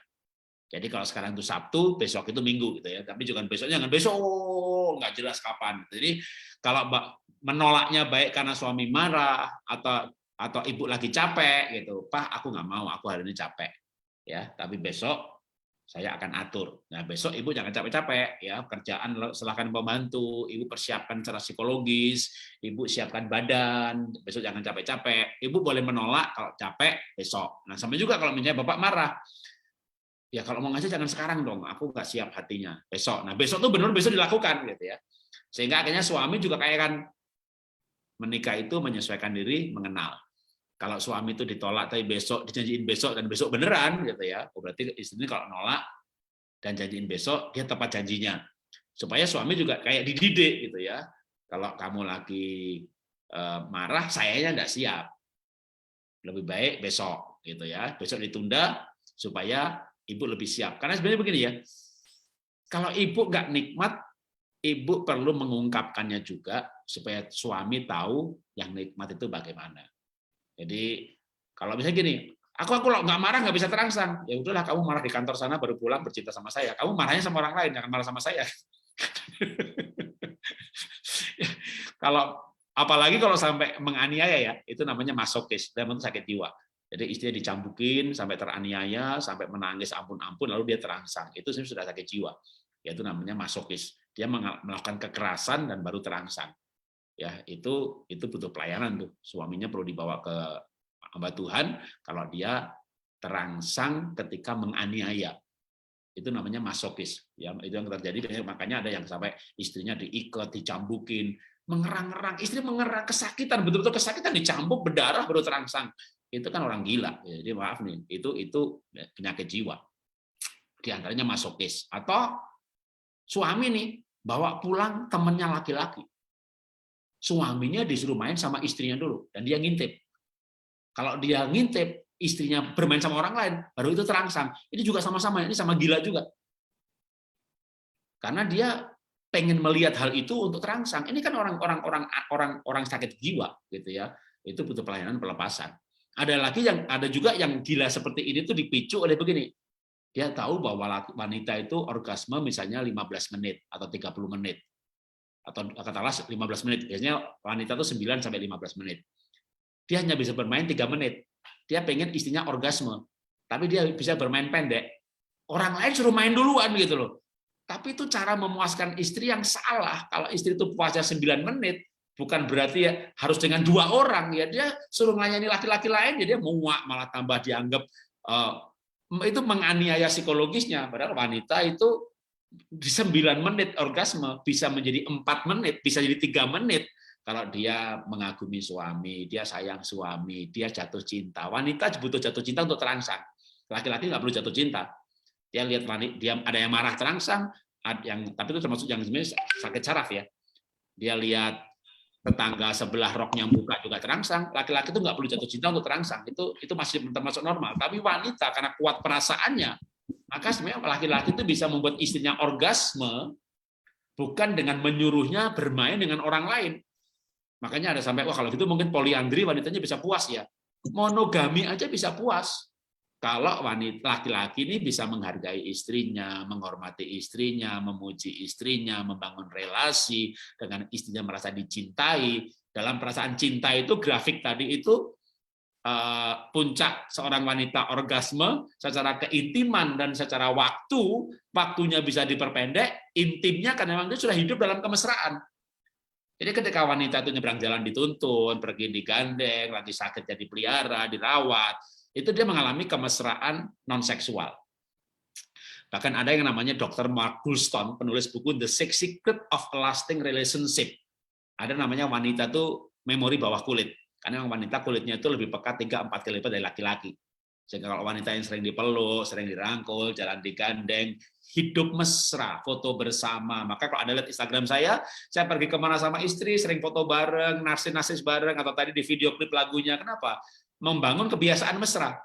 Jadi kalau sekarang itu Sabtu, besok itu Minggu gitu ya. Tapi jangan besok, nggak jelas kapan. Jadi kalau menolaknya baik karena suami marah atau ibu lagi capek gitu, Pak, aku nggak mau, aku hari ini capek ya. Tapi besok saya akan atur. Nah, besok ibu jangan capek-capek ya, kerjaan silahkan membantu, ibu persiapkan secara psikologis, ibu siapkan badan, besok jangan capek-capek. Ibu boleh menolak kalau capek besok. Nah, sama juga kalau misalnya bapak marah, ya kalau mau ngaji jangan sekarang dong, aku nggak siap hatinya, besok. Nah, besok tuh benar besok dilakukan gitu ya. Sehingga akhirnya suami juga kayak kan menikah itu menyesuaikan diri, mengenal. Kalau suami itu ditolak tapi besok dijanjiin besok dan besok beneran gitu ya, berarti istrinya kalau nolak dan janjiin besok dia tepat janjinya. Supaya suami juga kayak dididik gitu ya. Kalau kamu lagi marah, sayanya nggak siap. Lebih baik besok gitu ya. Besok ditunda supaya ibu lebih siap. Karena sebenarnya begini ya. Kalau ibu nggak nikmat, ibu perlu mengungkapkannya juga supaya suami tahu yang nikmat itu bagaimana. Jadi kalau misalnya gini, aku kalau nggak marah nggak bisa terangsang, ya udahlah kamu marah di kantor sana baru pulang bercinta sama saya. Kamu marahnya sama orang lain, jangan marah sama saya. Kalau apalagi kalau sampai menganiaya ya, itu namanya masokis, dan itu sakit jiwa. Jadi istrinya dicambukin sampai teraniaya, sampai menangis ampun-ampun, lalu dia terangsang. Itu sudah sakit jiwa. Yaitu namanya masokis. Dia melakukan kekerasan dan baru terangsang. Ya, itu butuh pelayanan tuh. Suaminya perlu dibawa ke hamba Tuhan kalau dia terangsang ketika menganiaya. Itu namanya masokis. Ya, itu yang terjadi. Makanya ada yang sampai istrinya diikat, dicambukin, mengerang-ngerang, istri mengerang, kesakitan, betul-betul kesakitan, dicambuk, berdarah baru terangsang. Itu kan orang gila. Jadi maaf nih, itu penyakit jiwa. Di antaranya masokis. Atau suami nih bawa pulang temannya laki-laki. Suaminya disuruh main sama istrinya dulu dan dia ngintip. Kalau dia ngintip, istrinya bermain sama orang lain, baru itu terangsang. Ini juga sama-sama, ini sama gila juga. Karena dia pengen melihat hal itu untuk terangsang. Ini kan orang sakit jiwa gitu ya. Itu butuh pelayanan pelepasan. Ada juga yang gila seperti ini tuh dipicu oleh begini. Dia tahu bahwa wanita itu orgasme misalnya 15 menit atau 30 menit. Atau katakanlah 15 menit. Biasanya wanita itu 9 sampai 15 menit. Dia hanya bisa bermain 3 menit. Dia pengen istrinya orgasme. Tapi dia bisa bermain pendek. Orang lain suruh main duluan gitu loh. Tapi itu cara memuaskan istri yang salah. Kalau istri itu puasnya 9 menit, bukan berarti ya harus dengan 2 orang. Ya dia suruh melayani laki-laki lain, ya dia muak, malah tambah dianggap itu menganiaya psikologisnya. Padahal wanita itu di 9 menit orgasme bisa menjadi 4 menit, bisa jadi 3 menit kalau dia mengagumi suami, dia sayang suami, dia jatuh cinta. Wanita butuh jatuh cinta untuk terangsang. Laki-laki nggak perlu jatuh cinta. Dia lihat dia ada yang marah terangsang, tapi itu termasuk yang sebenarnya sakit saraf ya. Dia lihat tetangga sebelah roknya buka juga terangsang. Laki-laki itu nggak perlu jatuh cinta untuk terangsang. Itu masih termasuk normal. Tapi wanita karena kuat perasaannya, maka sebenarnya laki-laki itu bisa membuat istrinya orgasme bukan dengan menyuruhnya bermain dengan orang lain. Makanya ada sampai, wah kalau gitu mungkin poliandri wanitanya bisa puas ya. Monogami aja bisa puas. Kalau wanita laki-laki ini bisa menghargai istrinya, menghormati istrinya, memuji istrinya, membangun relasi dengan istrinya, merasa dicintai. Dalam perasaan cinta itu grafik tadi itu puncak seorang wanita orgasme secara keintiman dan secara waktunya bisa diperpendek, intimnya karena memang dia sudah hidup dalam kemesraan. Jadi ketika wanita itu nyebrang jalan dituntun, pergi digandeng, lagi sakit jadi pelihara, dirawat, itu dia mengalami kemesraan non-seksual. Bahkan ada yang namanya Dr. Mark Goulston, penulis buku The Six Secrets of a Lasting Relationship. Ada namanya wanita itu memori bawah kulit. Karena wanita kulitnya itu lebih pekat 3-4 kali lipat dari laki-laki. Sehingga kalau wanita yang sering dipeluk, sering dirangkul, jalan digandeng, hidup mesra, foto bersama. Maka kalau Anda lihat Instagram saya pergi kemana sama istri, sering foto bareng, narsis bareng, atau tadi di video klip lagunya. Kenapa? Membangun kebiasaan mesra.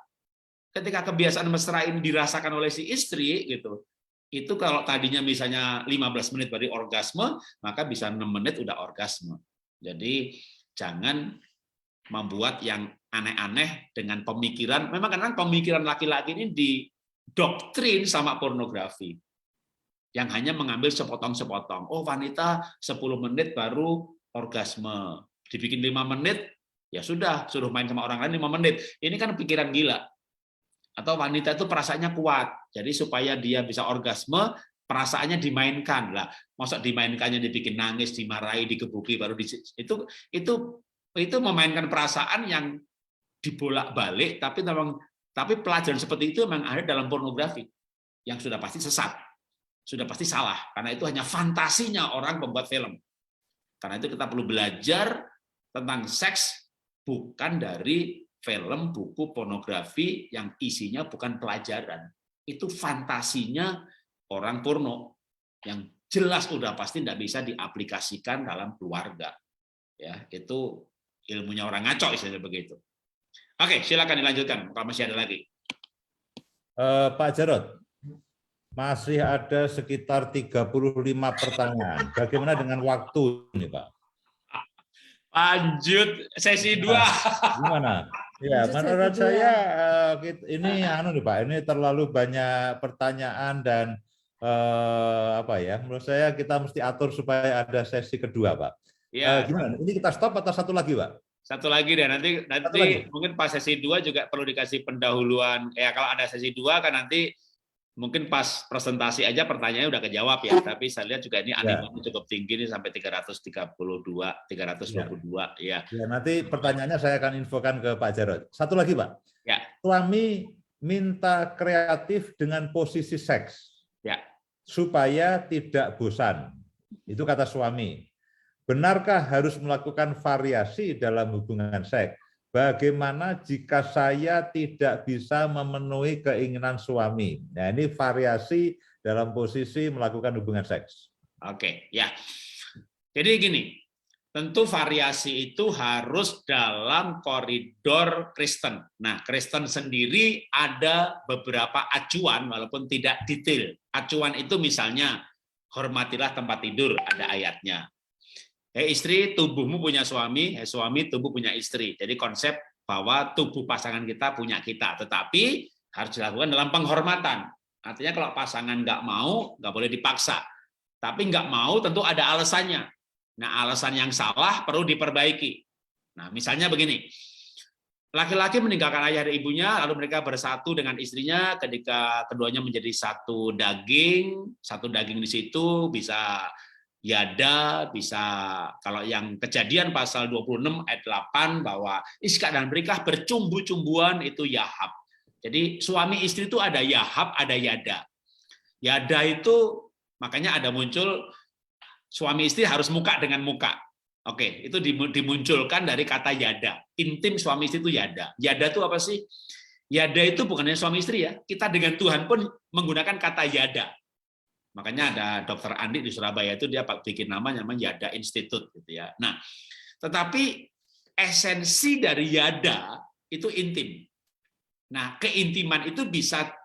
Ketika kebiasaan mesra ini dirasakan oleh si istri, gitu, itu kalau tadinya misalnya 15 menit baru orgasme, maka bisa 6 menit udah orgasme. Jadi jangan membuat yang aneh-aneh dengan pemikiran. Memang kadang pemikiran laki-laki ini didoktrin sama pornografi. Yang hanya mengambil sepotong-sepotong. Oh, wanita 10 menit baru orgasme. Dibikin 5 menit, ya sudah, suruh main sama orang lain 5 menit. Ini kan pikiran gila. atau wanita itu perasaannya kuat. Jadi supaya dia bisa orgasme, perasaannya dimainkan lah. Masa dimainkannya dibikin nangis, dimarahi, digebuki, baru itu memainkan perasaan yang dibolak-balik, tapi pelajaran seperti itu memang ada dalam pornografi yang sudah pasti sesat, sudah pasti salah, karena itu hanya fantasinya orang pembuat film. Karena itu kita perlu belajar tentang seks bukan dari film, buku, pornografi yang isinya bukan pelajaran. Itu fantasinya orang porno yang jelas udah pasti tidak bisa diaplikasikan dalam keluarga. Ya, itu ilmunya orang ngaco istilahnya begitu. Oke, silakan dilanjutkan kalau masih ada lagi. Pak Jarod, masih ada sekitar 35 pertanyaan. Bagaimana dengan waktu ini, Pak? Lanjut sesi 2. Gimana? Ya, menurut saya ini nih Pak, ini terlalu banyak pertanyaan dan menurut saya kita mesti atur supaya ada sesi kedua, Pak. Ya. Gimana? Ini kita stop atau satu lagi, Pak? Satu lagi deh, nanti lagi. Mungkin pas sesi 2 juga perlu dikasih pendahuluan. Ya kalau ada sesi 2 kan nanti mungkin pas presentasi aja pertanyaannya udah kejawab ya, tapi saya lihat juga ini animenya cukup tinggi nih sampai 332, 322 ya. Ya, nanti pertanyaannya saya akan infokan ke Pak Jarod. Satu lagi, Pak. Ya. Suami minta kreatif dengan posisi seks. Ya. Supaya tidak bosan. Itu kata suami. Benarkah harus melakukan variasi dalam hubungan seks? Bagaimana jika saya tidak bisa memenuhi keinginan suami? Nah, ini variasi dalam posisi melakukan hubungan seks. Oke, ya. Jadi gini, tentu variasi itu harus dalam koridor Kristen. Nah, Kristen sendiri ada beberapa acuan walaupun tidak detail. Acuan itu misalnya, hormatilah tempat tidur, ada ayatnya. Istri, tubuhmu punya suami, suami, tubuh punya istri. Jadi konsep bahwa tubuh pasangan kita punya kita, tetapi harus dilakukan dalam penghormatan. Artinya kalau pasangan nggak mau, nggak boleh dipaksa. Tapi nggak mau tentu ada alasannya. Nah, alasan yang salah perlu diperbaiki. Nah, misalnya begini, laki-laki meninggalkan ayah dan ibunya, lalu mereka bersatu dengan istrinya, ketika keduanya menjadi satu daging di situ bisa yada, bisa kalau yang Kejadian pasal 26 ayat 8 bahwa iskak dan berikah bercumbu-cumbuan itu yahab. Jadi suami istri itu ada yahab, ada yada. Yada itu makanya ada muncul suami istri harus muka dengan muka. Oke, itu dimunculkan dari kata yada. Intim suami istri itu yada. Yada itu apa sih? Yada itu bukan hanya suami istri ya. Kita dengan Tuhan pun menggunakan kata yada. Makanya ada Dr. Andi di Surabaya itu dia bikin namanya Yada Institute gitu ya. Nah, tetapi esensi dari yada itu intim. Nah, keintiman itu bisa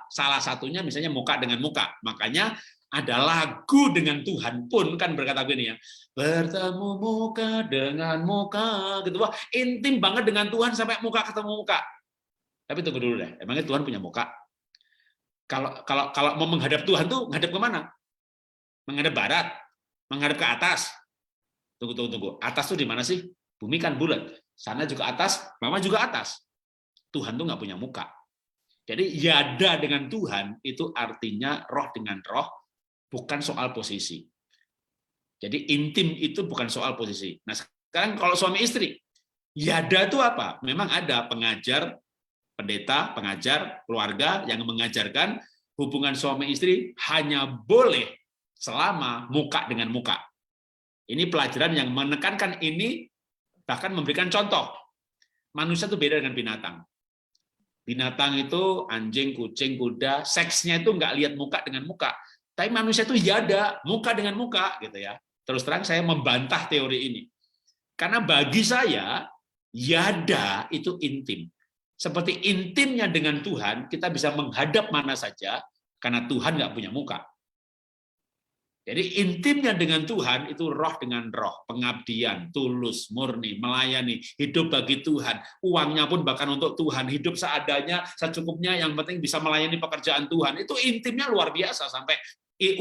salah satunya misalnya muka dengan muka. Makanya ada lagu dengan Tuhan pun kan berkata begini ya, bertemu muka dengan muka gitu. Wah, intim banget dengan Tuhan sampai muka ketemu muka. Tapi tunggu dulu deh, emangnya Tuhan punya muka? Kalau mau menghadap Tuhan tuh menghadap kemana? Menghadap barat, menghadap ke atas. Tunggu. Atas tuh di mana sih? Bumi kan bulat. Sana juga atas, mama juga atas. Tuhan tuh nggak punya muka. Jadi yada dengan Tuhan itu artinya roh dengan roh, bukan soal posisi. Jadi intim itu bukan soal posisi. Nah sekarang kalau suami istri, yada itu apa? Memang ada pengajar, pendeta, pengajar, keluarga yang mengajarkan hubungan suami istri hanya boleh selama muka dengan muka. Ini pelajaran yang menekankan ini, bahkan memberikan contoh. Manusia itu beda dengan binatang. Binatang itu anjing, kucing, kuda, seksnya itu nggak lihat muka dengan muka. Tapi manusia itu yada, muka dengan muka, gitu ya. Terus terang saya membantah teori ini. Karena bagi saya, yada itu intim. Seperti intimnya dengan Tuhan, kita bisa menghadap mana saja, karena Tuhan nggak punya muka. Jadi intimnya dengan Tuhan itu roh dengan roh, pengabdian, tulus, murni, melayani, hidup bagi Tuhan. Uangnya pun bahkan untuk Tuhan, hidup seadanya, secukupnya, yang penting bisa melayani pekerjaan Tuhan. Itu intimnya luar biasa, sampai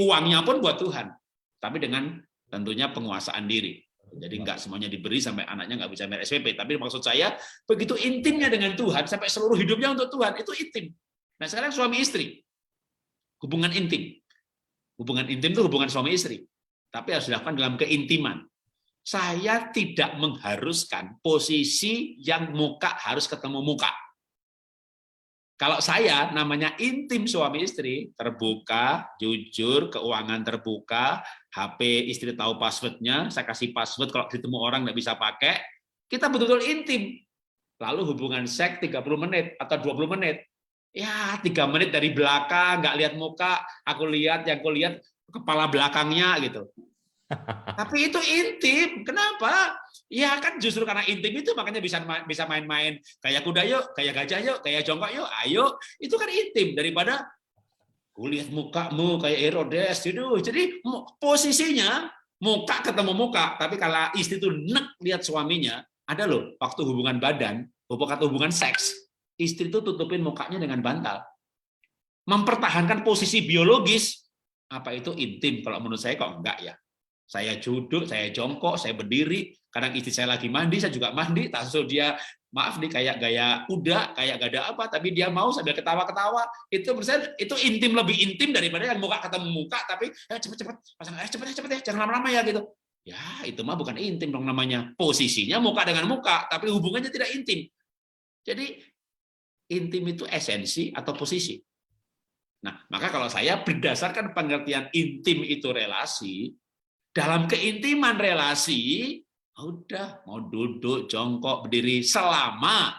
uangnya pun buat Tuhan. Tapi dengan tentunya penguasaan diri. Jadi nggak semuanya diberi sampai anaknya nggak bisa bayar SPP. Tapi maksud saya, begitu intimnya dengan Tuhan, sampai seluruh hidupnya untuk Tuhan, itu intim. Nah sekarang suami istri, hubungan intim. Hubungan intim itu hubungan suami istri. Tapi harus dilakukan dalam keintiman. Saya tidak mengharuskan posisi yang muka harus ketemu muka. Kalau saya namanya intim suami istri, terbuka, jujur, keuangan terbuka, HP istri tahu passwordnya, saya kasih password kalau ketemu orang nggak bisa pakai, kita betul-betul intim. Lalu hubungan seks 30 menit atau 20 menit. Ya 3 menit dari belakang, nggak lihat muka, yang aku lihat kepala belakangnya gitu. Tapi itu intim. Kenapa? Ya kan justru karena intim itu makanya bisa main-main kayak kuda yuk, kayak gajah yuk, kayak jongkok yuk, ayo. Itu kan intim daripada kulihat mukamu kayak Herodes itu. Jadi posisinya muka ketemu muka, tapi kalau istri itu nek lihat suaminya, ada loh waktu hubungan badan, hubungan seks, istri itu tutupin mukanya dengan bantal. Mempertahankan posisi biologis. Apa itu intim? Kalau menurut saya kok enggak ya. Saya duduk, saya jongkok, saya berdiri. Kadang istri saya lagi mandi, saya juga mandi. Langsung dia, maaf nih, kayak gaya kuda, kayak gak ada apa, tapi dia mau sambil ketawa-ketawa. Itu menurut saya itu intim, lebih intim daripada yang muka ketemu muka, tapi cepet-cepet, pasang cepet ya, jangan lama-lama ya gitu. Ya itu mah bukan intim dong namanya. Posisinya muka dengan muka, tapi hubungannya tidak intim. Jadi intim itu esensi atau posisi. Nah, maka kalau saya berdasarkan pengertian intim itu relasi, dalam keintiman relasi, udah mau duduk, jongkok, berdiri selama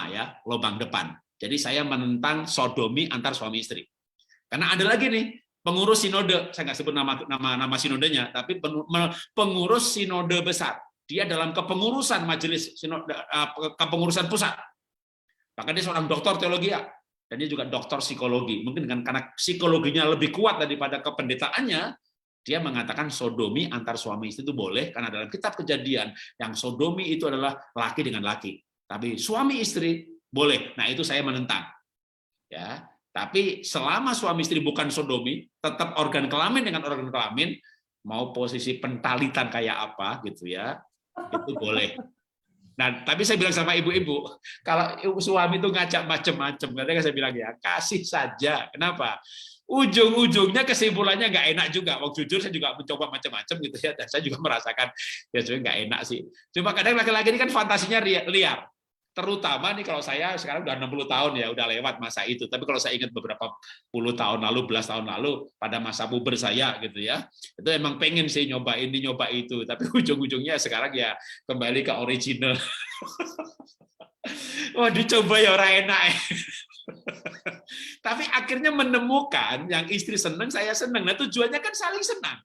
ya lubang depan. Jadi saya menentang sodomi antar suami istri. Karena ada lagi nih pengurus sinode, saya nggak sebut nama sinodenya, tapi pengurus sinode besar. Dia dalam kepengurusan majelis sinode, kepengurusan pusat. Bahkan dia seorang doktor teologi ya, dan dia juga doktor psikologi. Mungkin karena psikologinya lebih kuat daripada kependetaannya, dia mengatakan sodomi antar suami istri itu boleh, karena dalam kitab Kejadian yang sodomi itu adalah laki dengan laki. Tapi suami istri boleh. Nah, itu saya menentang. Ya, tapi selama suami istri bukan sodomi, tetap organ kelamin dengan organ kelamin, mau posisi pentalitan kayak apa gitu ya, itu boleh. Nah, tapi saya bilang sama ibu-ibu, kalau suami itu ngajak macam-macam, kadang saya bilang ya kasih saja. Kenapa? Ujung-ujungnya kesimpulannya nggak enak juga. Waktu jujur saya juga mencoba macam-macam gitu ya, dan saya juga merasakan ya sebenarnya nggak enak sih. Cuma kadang laki-laki ini kan fantasinya liar. Terutama nih kalau saya sekarang udah 60 tahun ya, udah lewat masa itu. Tapi kalau saya ingat beberapa puluh tahun lalu, belas tahun lalu, pada masa puber saya gitu ya, itu emang pengen sih nyoba ini, nyoba itu. Tapi ujung-ujungnya sekarang ya kembali ke original. Wah, dicoba ya orang enak. Tapi akhirnya menemukan yang istri senang, saya senang. Nah tujuannya kan saling senang.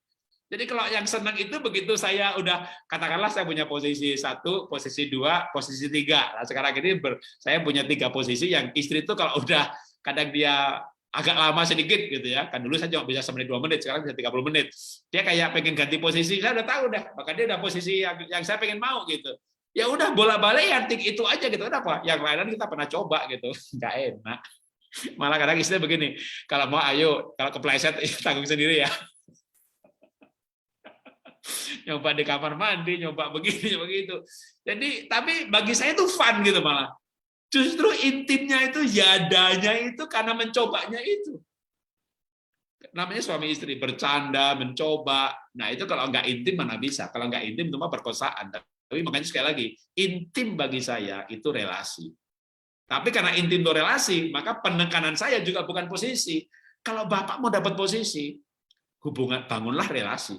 Jadi kalau yang senang itu begitu saya udah, katakanlah saya punya posisi 1, posisi 2, posisi 3. Nah, sekarang ini saya punya 3 posisi, yang istri itu kalau udah kadang dia agak lama sedikit gitu ya. Kan dulu saya cuma bisa 1 menit 2 menit, sekarang bisa 30 menit. Dia kayak pengen ganti posisi, saya udah tahu dah. Maka dia udah posisi yang saya pengen mau gitu. Ya udah bolak-balik ya itu aja gitu. Kenapa? Yang lain kita pernah coba gitu. Nggak enak. Malah kadang istrinya begini, kalau mau ayo, kalau kepleset tanggung sendiri ya. Nyoba di kamar mandi, nyoba begini, nyoba begitu. Jadi, tapi bagi saya itu fun gitu malah. Justru intimnya itu, yadanya itu karena mencobanya itu. Namanya suami istri, bercanda, mencoba. Nah itu kalau nggak intim mana bisa. Kalau nggak intim cuma perkosaan. Tapi makanya sekali lagi, intim bagi saya itu relasi. Tapi karena intim itu relasi, maka penekanan saya juga bukan posisi. Kalau bapak mau dapat posisi, bangunlah relasi.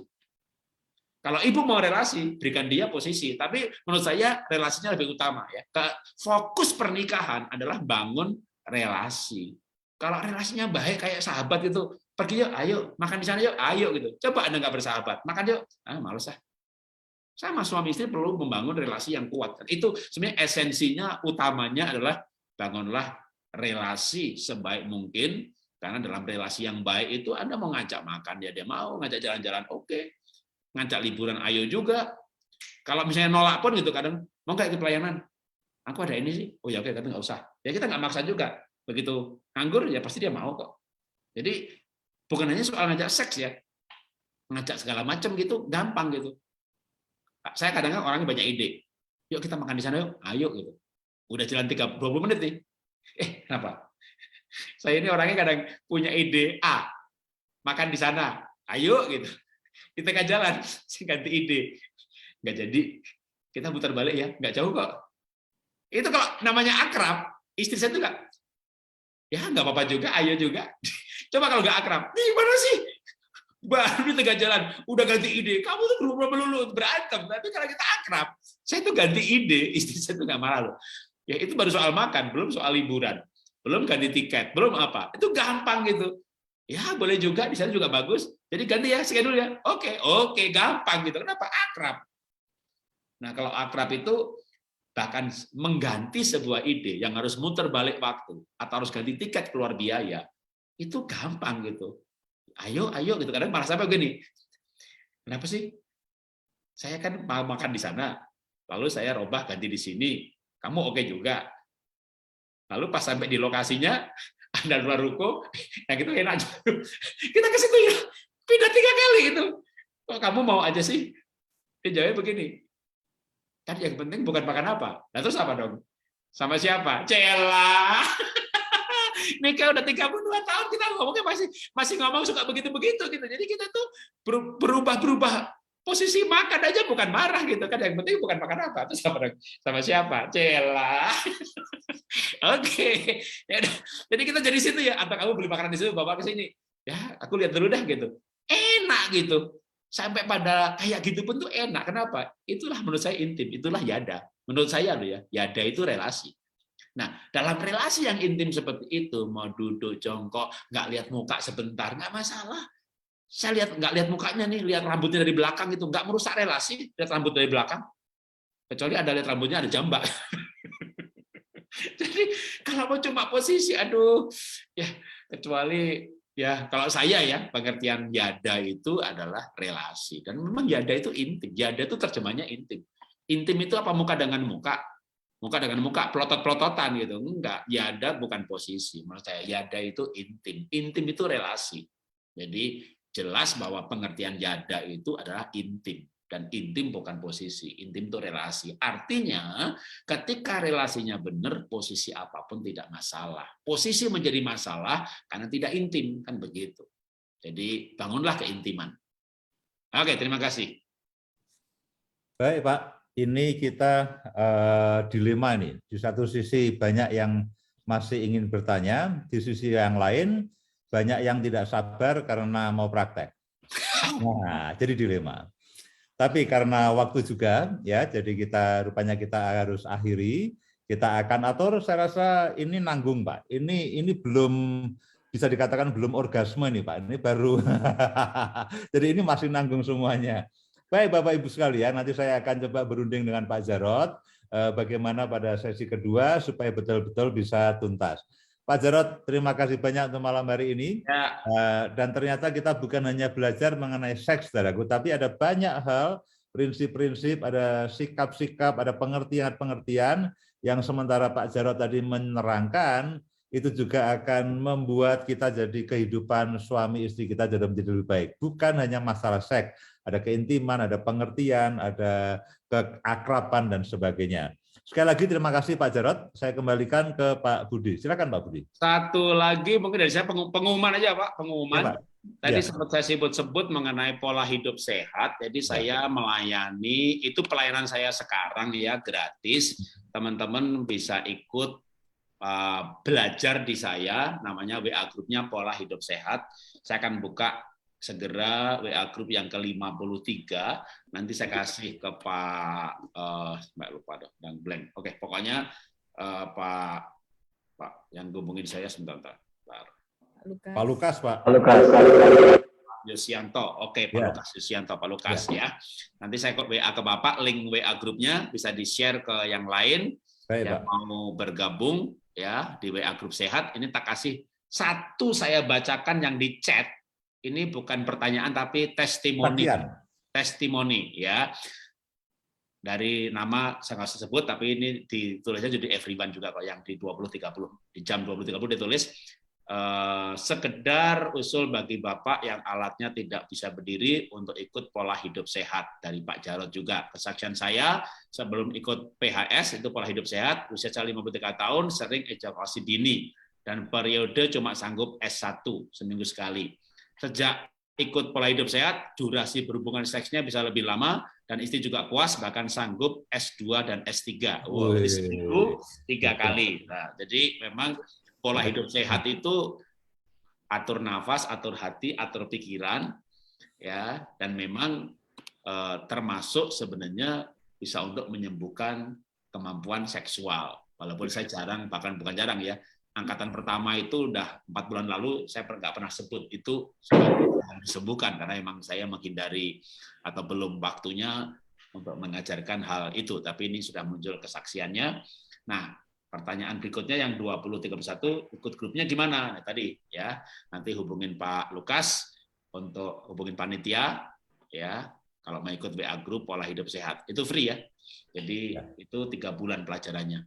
Kalau ibu mau relasi, berikan dia posisi. Tapi menurut saya relasinya lebih utama ya. Fokus pernikahan adalah bangun relasi. Kalau relasinya baik kayak sahabat itu, pergi yuk, ayo makan di sana yuk, ayo gitu. Coba Anda nggak bersahabat, makan yuk, males ah. Sama suami istri perlu membangun relasi yang kuat. Itu sebenarnya esensinya, utamanya adalah bangunlah relasi sebaik mungkin, karena dalam relasi yang baik itu Anda mau ngajak makan, dia mau ngajak jalan-jalan, oke. Ngajak liburan, ayo juga. Kalau misalnya nolak pun gitu, kadang mau nggak ikut pelayanan? Aku ada ini sih. Oh ya oke, tapi nggak usah. Ya kita nggak maksa juga. Begitu nganggur, ya pasti dia mau kok. Jadi bukan hanya soal ngajak seks ya, ngajak segala macam gitu, gampang gitu. Saya kadang-kadang orangnya banyak ide. Yuk kita makan di sana yuk. Ayo gitu. Udah jalan 20 menit nih. Kenapa? Saya ini orangnya kadang punya ide A, makan di sana. Ayo gitu. Di tengah jalan, saya ganti ide. Nggak jadi. Kita putar balik ya. Nggak jauh kok. Itu kalau namanya akrab, istri saya tuh nggak, ya nggak apa-apa juga, ayo juga. Coba kalau nggak akrab, gimana sih? Baru di tengah jalan, udah ganti ide. Kamu tuh melulu berantem. Tapi kalau kita akrab, saya tuh ganti ide, istri saya tuh nggak marah loh. Ya itu baru soal makan, belum soal liburan, belum ganti tiket, belum apa. Itu gampang gitu. Ya boleh juga, di sana juga bagus. Jadi ganti ya, sekian dulu ya. Oke, gampang gitu. Kenapa? Akrab. Nah kalau akrab itu bahkan mengganti sebuah ide yang harus muter balik waktu atau harus ganti tiket keluar biaya, itu gampang gitu. Ayo gitu. Kadang malah sampai begini, kenapa sih? Saya kan mau makan di sana, lalu saya robah ganti di sini. Kamu oke juga. Lalu pas sampai di lokasinya, ada luar ruko, yang itu enak. Kita ke situ ya, pindah 3 kali itu. Kok kamu mau aja sih? Dia jawabnya begini, kan yang penting bukan makan apa. Nah terus apa dong? Sama siapa? Cela. Nikah udah 32 tahun kita ngomongnya masih ngomong suka begitu-begitu gitu. Jadi kita tuh berubah posisi makan aja bukan marah gitu kan. Yang penting bukan makan apa. Terus sama siapa? Cela. Oke. Ya, jadi kita jadi situ ya. Atau kamu beli makanan di situ, bawa ke sini. Ya, aku lihat dulu dah gitu. Enak gitu. Sampai pada kayak gitu pun tuh enak. Kenapa? Itulah menurut saya intim. Itulah yada. Menurut saya loh ya, yada itu relasi. Nah, dalam relasi yang intim seperti itu, mau duduk jongkok, nggak lihat muka sebentar, nggak masalah. Saya nggak lihat mukanya nih, lihat rambutnya dari belakang itu, nggak merusak relasi, lihat rambut dari belakang. Kecuali ada lihat rambutnya ada jambak. Jadi kalau mau cuma posisi, aduh, ya kecuali ya kalau saya ya pengertian yada itu adalah relasi dan memang yada itu intim. Yada itu terjemahnya intim. Intim itu apa? Muka dengan muka. Muka dengan muka, pelotot-pelototan gitu. Enggak, yada bukan posisi. Menurut saya yada itu intim. Intim itu relasi. Jadi jelas bahwa pengertian yada itu adalah intim. Dan intim bukan posisi, intim itu relasi. Artinya ketika relasinya benar, posisi apapun tidak masalah. Posisi menjadi masalah karena tidak intim, kan begitu. Jadi bangunlah keintiman. Oke, terima kasih. Baik Pak, ini kita dilema nih. Di satu sisi banyak yang masih ingin bertanya, di sisi yang lain banyak yang tidak sabar karena mau praktek. Nah, jadi dilema. Tapi karena waktu juga, ya, jadi rupanya kita harus akhiri. Kita akan atur. Saya rasa ini nanggung, Pak. Ini belum bisa dikatakan belum orgasme nih, Pak. Ini baru. Jadi ini masih nanggung semuanya. Baik, Bapak Ibu sekalian, nanti saya akan coba berunding dengan Pak Jarot bagaimana pada sesi kedua supaya betul-betul bisa tuntas. Pak Jarot, terima kasih banyak untuk malam hari ini. Ya. Dan ternyata kita bukan hanya belajar mengenai seks, saudaraku, tapi ada banyak hal, prinsip-prinsip, ada sikap-sikap, ada pengertian-pengertian yang sementara Pak Jarot tadi menerangkan, itu juga akan membuat kita jadi kehidupan suami istri kita jadi menjadi lebih baik. Bukan hanya masalah seks, ada keintiman, ada pengertian, ada keakraban, dan sebagainya. Sekali lagi terima kasih Pak Jarot. Saya kembalikan ke Pak Budi. Silakan Pak Budi. Satu lagi mungkin dari saya pengumuman aja Pak, pengumuman. Ya, Pak. Tadi sempat saya sebut-sebut mengenai pola hidup sehat. Jadi saya melayani, itu pelayanan saya sekarang ya, gratis. Teman-teman bisa ikut belajar di saya, namanya WA grupnya Pola Hidup Sehat. Saya akan buka segera WA grup yang ke-53, nanti saya kasih ke Pak Mbak lupa dong, dan blank. Oke, pokoknya Pak yang hubungin saya sebentar. Pak Lukas, Pak. Yusianto, oke Pak Lukas Yusianto, Pak Lukas ya. Nanti saya WA ke Bapak, link WA grupnya bisa di-share ke yang lain. Yang mau bergabung ya di WA grup sehat. Ini tak kasih satu saya bacakan yang di chat. Ini bukan pertanyaan tapi testimoni. Testimoni ya. Dari nama saya nggak usah sebut tapi ini ditulisnya jadi everyone juga kok, yang di 20.30 di jam 20.30 ditulis sekedar usul bagi Bapak yang alatnya tidak bisa berdiri untuk ikut pola hidup sehat dari Pak Jarod juga. Kesaksian saya sebelum ikut PHS itu pola hidup sehat, usia saya 53 tahun, sering ejakulasi dini dan periode cuma sanggup S1 seminggu sekali. Sejak ikut pola hidup sehat, durasi berhubungan seksnya bisa lebih lama dan istri juga puas, bahkan sanggup S2 dan S3. Wow, jadi seminggu 3 kali. Nah, jadi memang pola hidup sehat itu atur nafas, atur hati, atur pikiran, ya, dan memang termasuk sebenarnya bisa untuk menyembuhkan kemampuan seksual. Walaupun saya jarang, bahkan bukan jarang ya, angkatan pertama itu udah 4 bulan lalu saya nggak pernah sebut itu disembuhkan karena memang saya menghindari atau belum waktunya untuk mengajarkan hal itu. Tapi ini sudah muncul kesaksiannya. Nah, pertanyaan berikutnya yang 2031 ikut grupnya gimana? Nah, tadi ya, nanti hubungin Pak Lukas untuk hubungin panitia ya. Kalau mau ikut WA grup pola hidup sehat itu free ya. Jadi itu 3 bulan pelajarannya.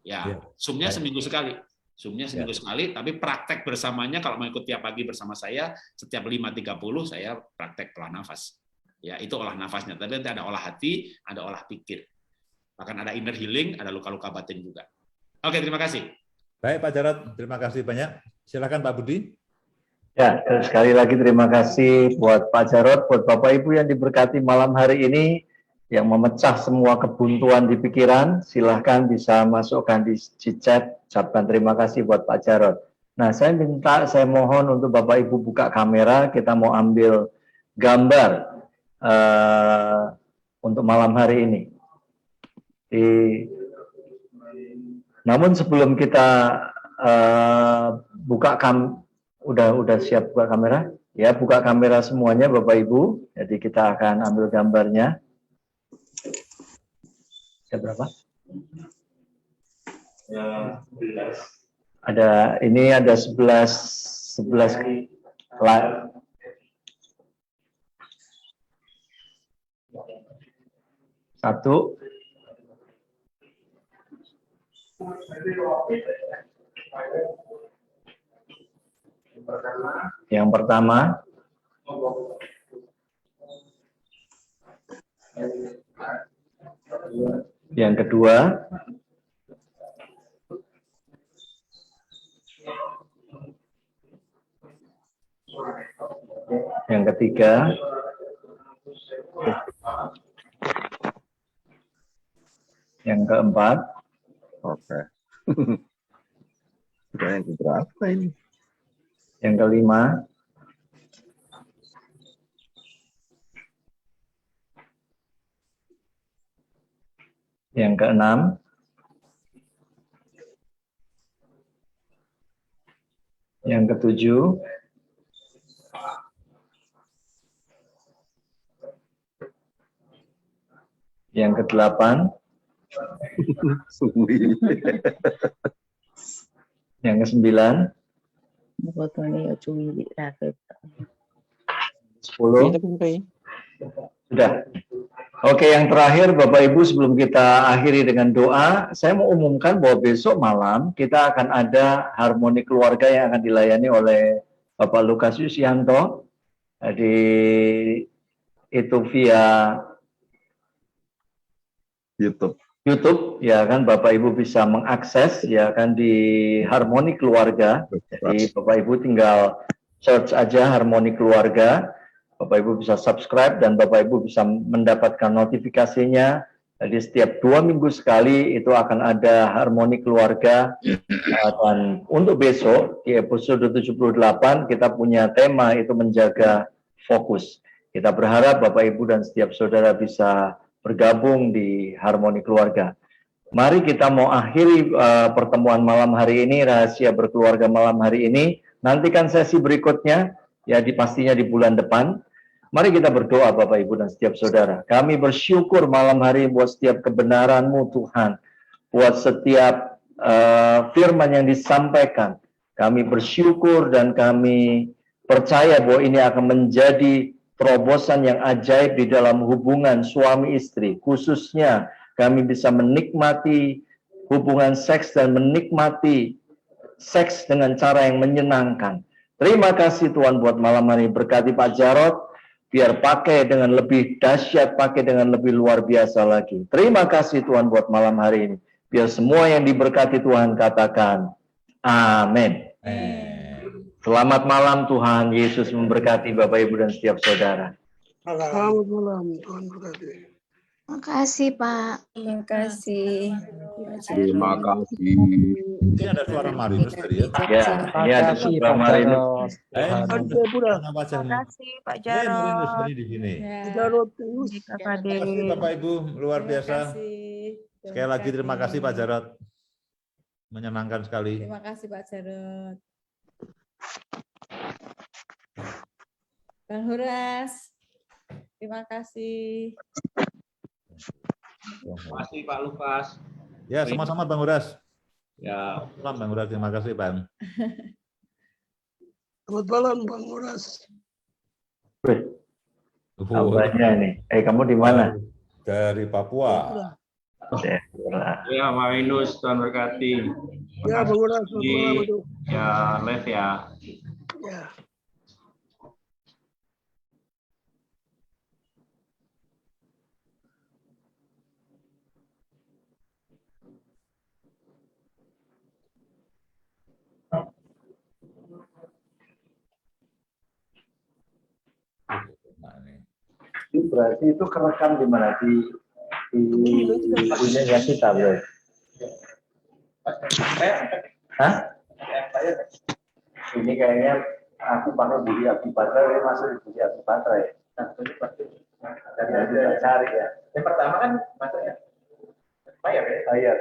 Ya, Zoom-nya seminggu sekali. Zoom-nya seminggu sekali, tapi praktek bersamanya kalau mau ikut tiap pagi bersama saya setiap 5.30 saya praktek olah nafas. Ya, itu olah nafasnya. Tapi nanti ada olah hati, ada olah pikir. Bahkan ada inner healing, ada luka-luka batin juga. Oke, terima kasih. Baik Pak Jarod, terima kasih banyak. Silakan Pak Budi. Ya, sekali lagi terima kasih buat Pak Jarod, buat Bapak Ibu yang diberkati malam hari ini, yang memecah semua kebuntuan di pikiran. Silahkan bisa masukkan di chat, ucapkan terima kasih buat Pak Jarod. Nah, saya mohon untuk Bapak Ibu buka kamera, kita mau ambil gambar untuk malam hari ini. Namun sebelum kita buka udah siap buka kamera? Ya, buka kamera semuanya Bapak Ibu. Jadi kita akan ambil gambarnya. Ada berapa? Ya, 11. Ada 11 satu. Yang pertama, yang kedua, yang ketiga, yang keempat. Oke. Yang berapa ini? Yang kelima. Yang keenam. Yang ketujuh. Yang kedelapan. Yang ke-9. 10. Sudah. Oke, yang terakhir Bapak Ibu sebelum kita akhiri dengan doa, saya mau umumkan bahwa besok malam kita akan ada harmoni keluarga yang akan dilayani oleh Bapak Lukas Yusianto. Jadi itu via YouTube ya kan, Bapak Ibu bisa mengakses ya kan di Harmoni Keluarga. Jadi Bapak Ibu tinggal search aja Harmoni Keluarga. Bapak Ibu bisa subscribe dan Bapak Ibu bisa mendapatkan notifikasinya. Jadi setiap 2 minggu sekali itu akan ada Harmoni Keluarga. Dan untuk besok di episode 78 kita punya tema itu menjaga fokus. Kita berharap Bapak Ibu dan setiap saudara bisa bergabung di Harmoni Keluarga. Mari kita mau akhiri pertemuan malam hari ini, rahasia berkeluarga malam hari ini. Nantikan sesi berikutnya, ya pastinya di bulan depan. Mari kita berdoa Bapak Ibu dan setiap saudara. Kami bersyukur malam hari buat setiap kebenaran-Mu Tuhan. Buat setiap firman yang disampaikan. Kami bersyukur dan kami percaya bahwa ini akan menjadi terobosan yang ajaib di dalam hubungan suami istri. Khususnya kami bisa menikmati hubungan seks dan menikmati berseks dengan cara yang menyenangkan. Terima kasih Tuhan buat malam hari ini. Berkati Pak Jarod, biar pakai dengan lebih dahsyat, pakai dengan lebih luar biasa lagi. Terima kasih Tuhan buat malam hari ini. Biar semua yang diberkati Tuhan katakan, amin. Selamat malam, Tuhan Yesus memberkati Bapak Ibu dan setiap saudara. Selamat malam, Tuhan berkati. Makasih Pak. Terima kasih. Terima kasih. Ini ada suara Marinus tadi ya. Ya, ini ada suara Marinus. Mana wajahmu? Makasih Pak Marinus Jarod. ini di sini. Jarod, Terima kasih Bapak Ibu, luar biasa. Sekali lagi terima kasih Pak Jarod. Menyenangkan sekali. Terima kasih Pak Jarod. Bang Huras. Terima kasih. Terima kasih Pak Lukas. Ya, sama-sama Bang Huras. Ya, Selamat Bang Huras, terima kasih Bang. selamat malam, Bang Horas. Wih, kabarnya nih. Kamu di mana? Dari Papua. ya Marinus, Tuhan berkati. Ya, Bang Horas, selamat malam. Aduh. Ya, live ya. Ya. Nah, ini. Itu berarti itu kerekam di mana? Di punya kita, Bro. Hah? Ini kayaknya aku pakai Budi Abdi Patra, ini masuk di Budi Abdi Patra ya. Nah, ini pasti dari yang kita cari ya. Yang pertama kan masuk ya. Bayar ya? Bayar.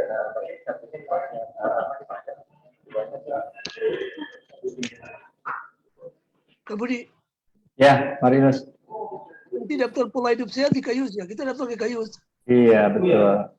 Kak Budi, Ya, Marinus. nanti daftar pola hidup sehat di Kayus ya. Kita daftar ke Kayus. Iya, betul.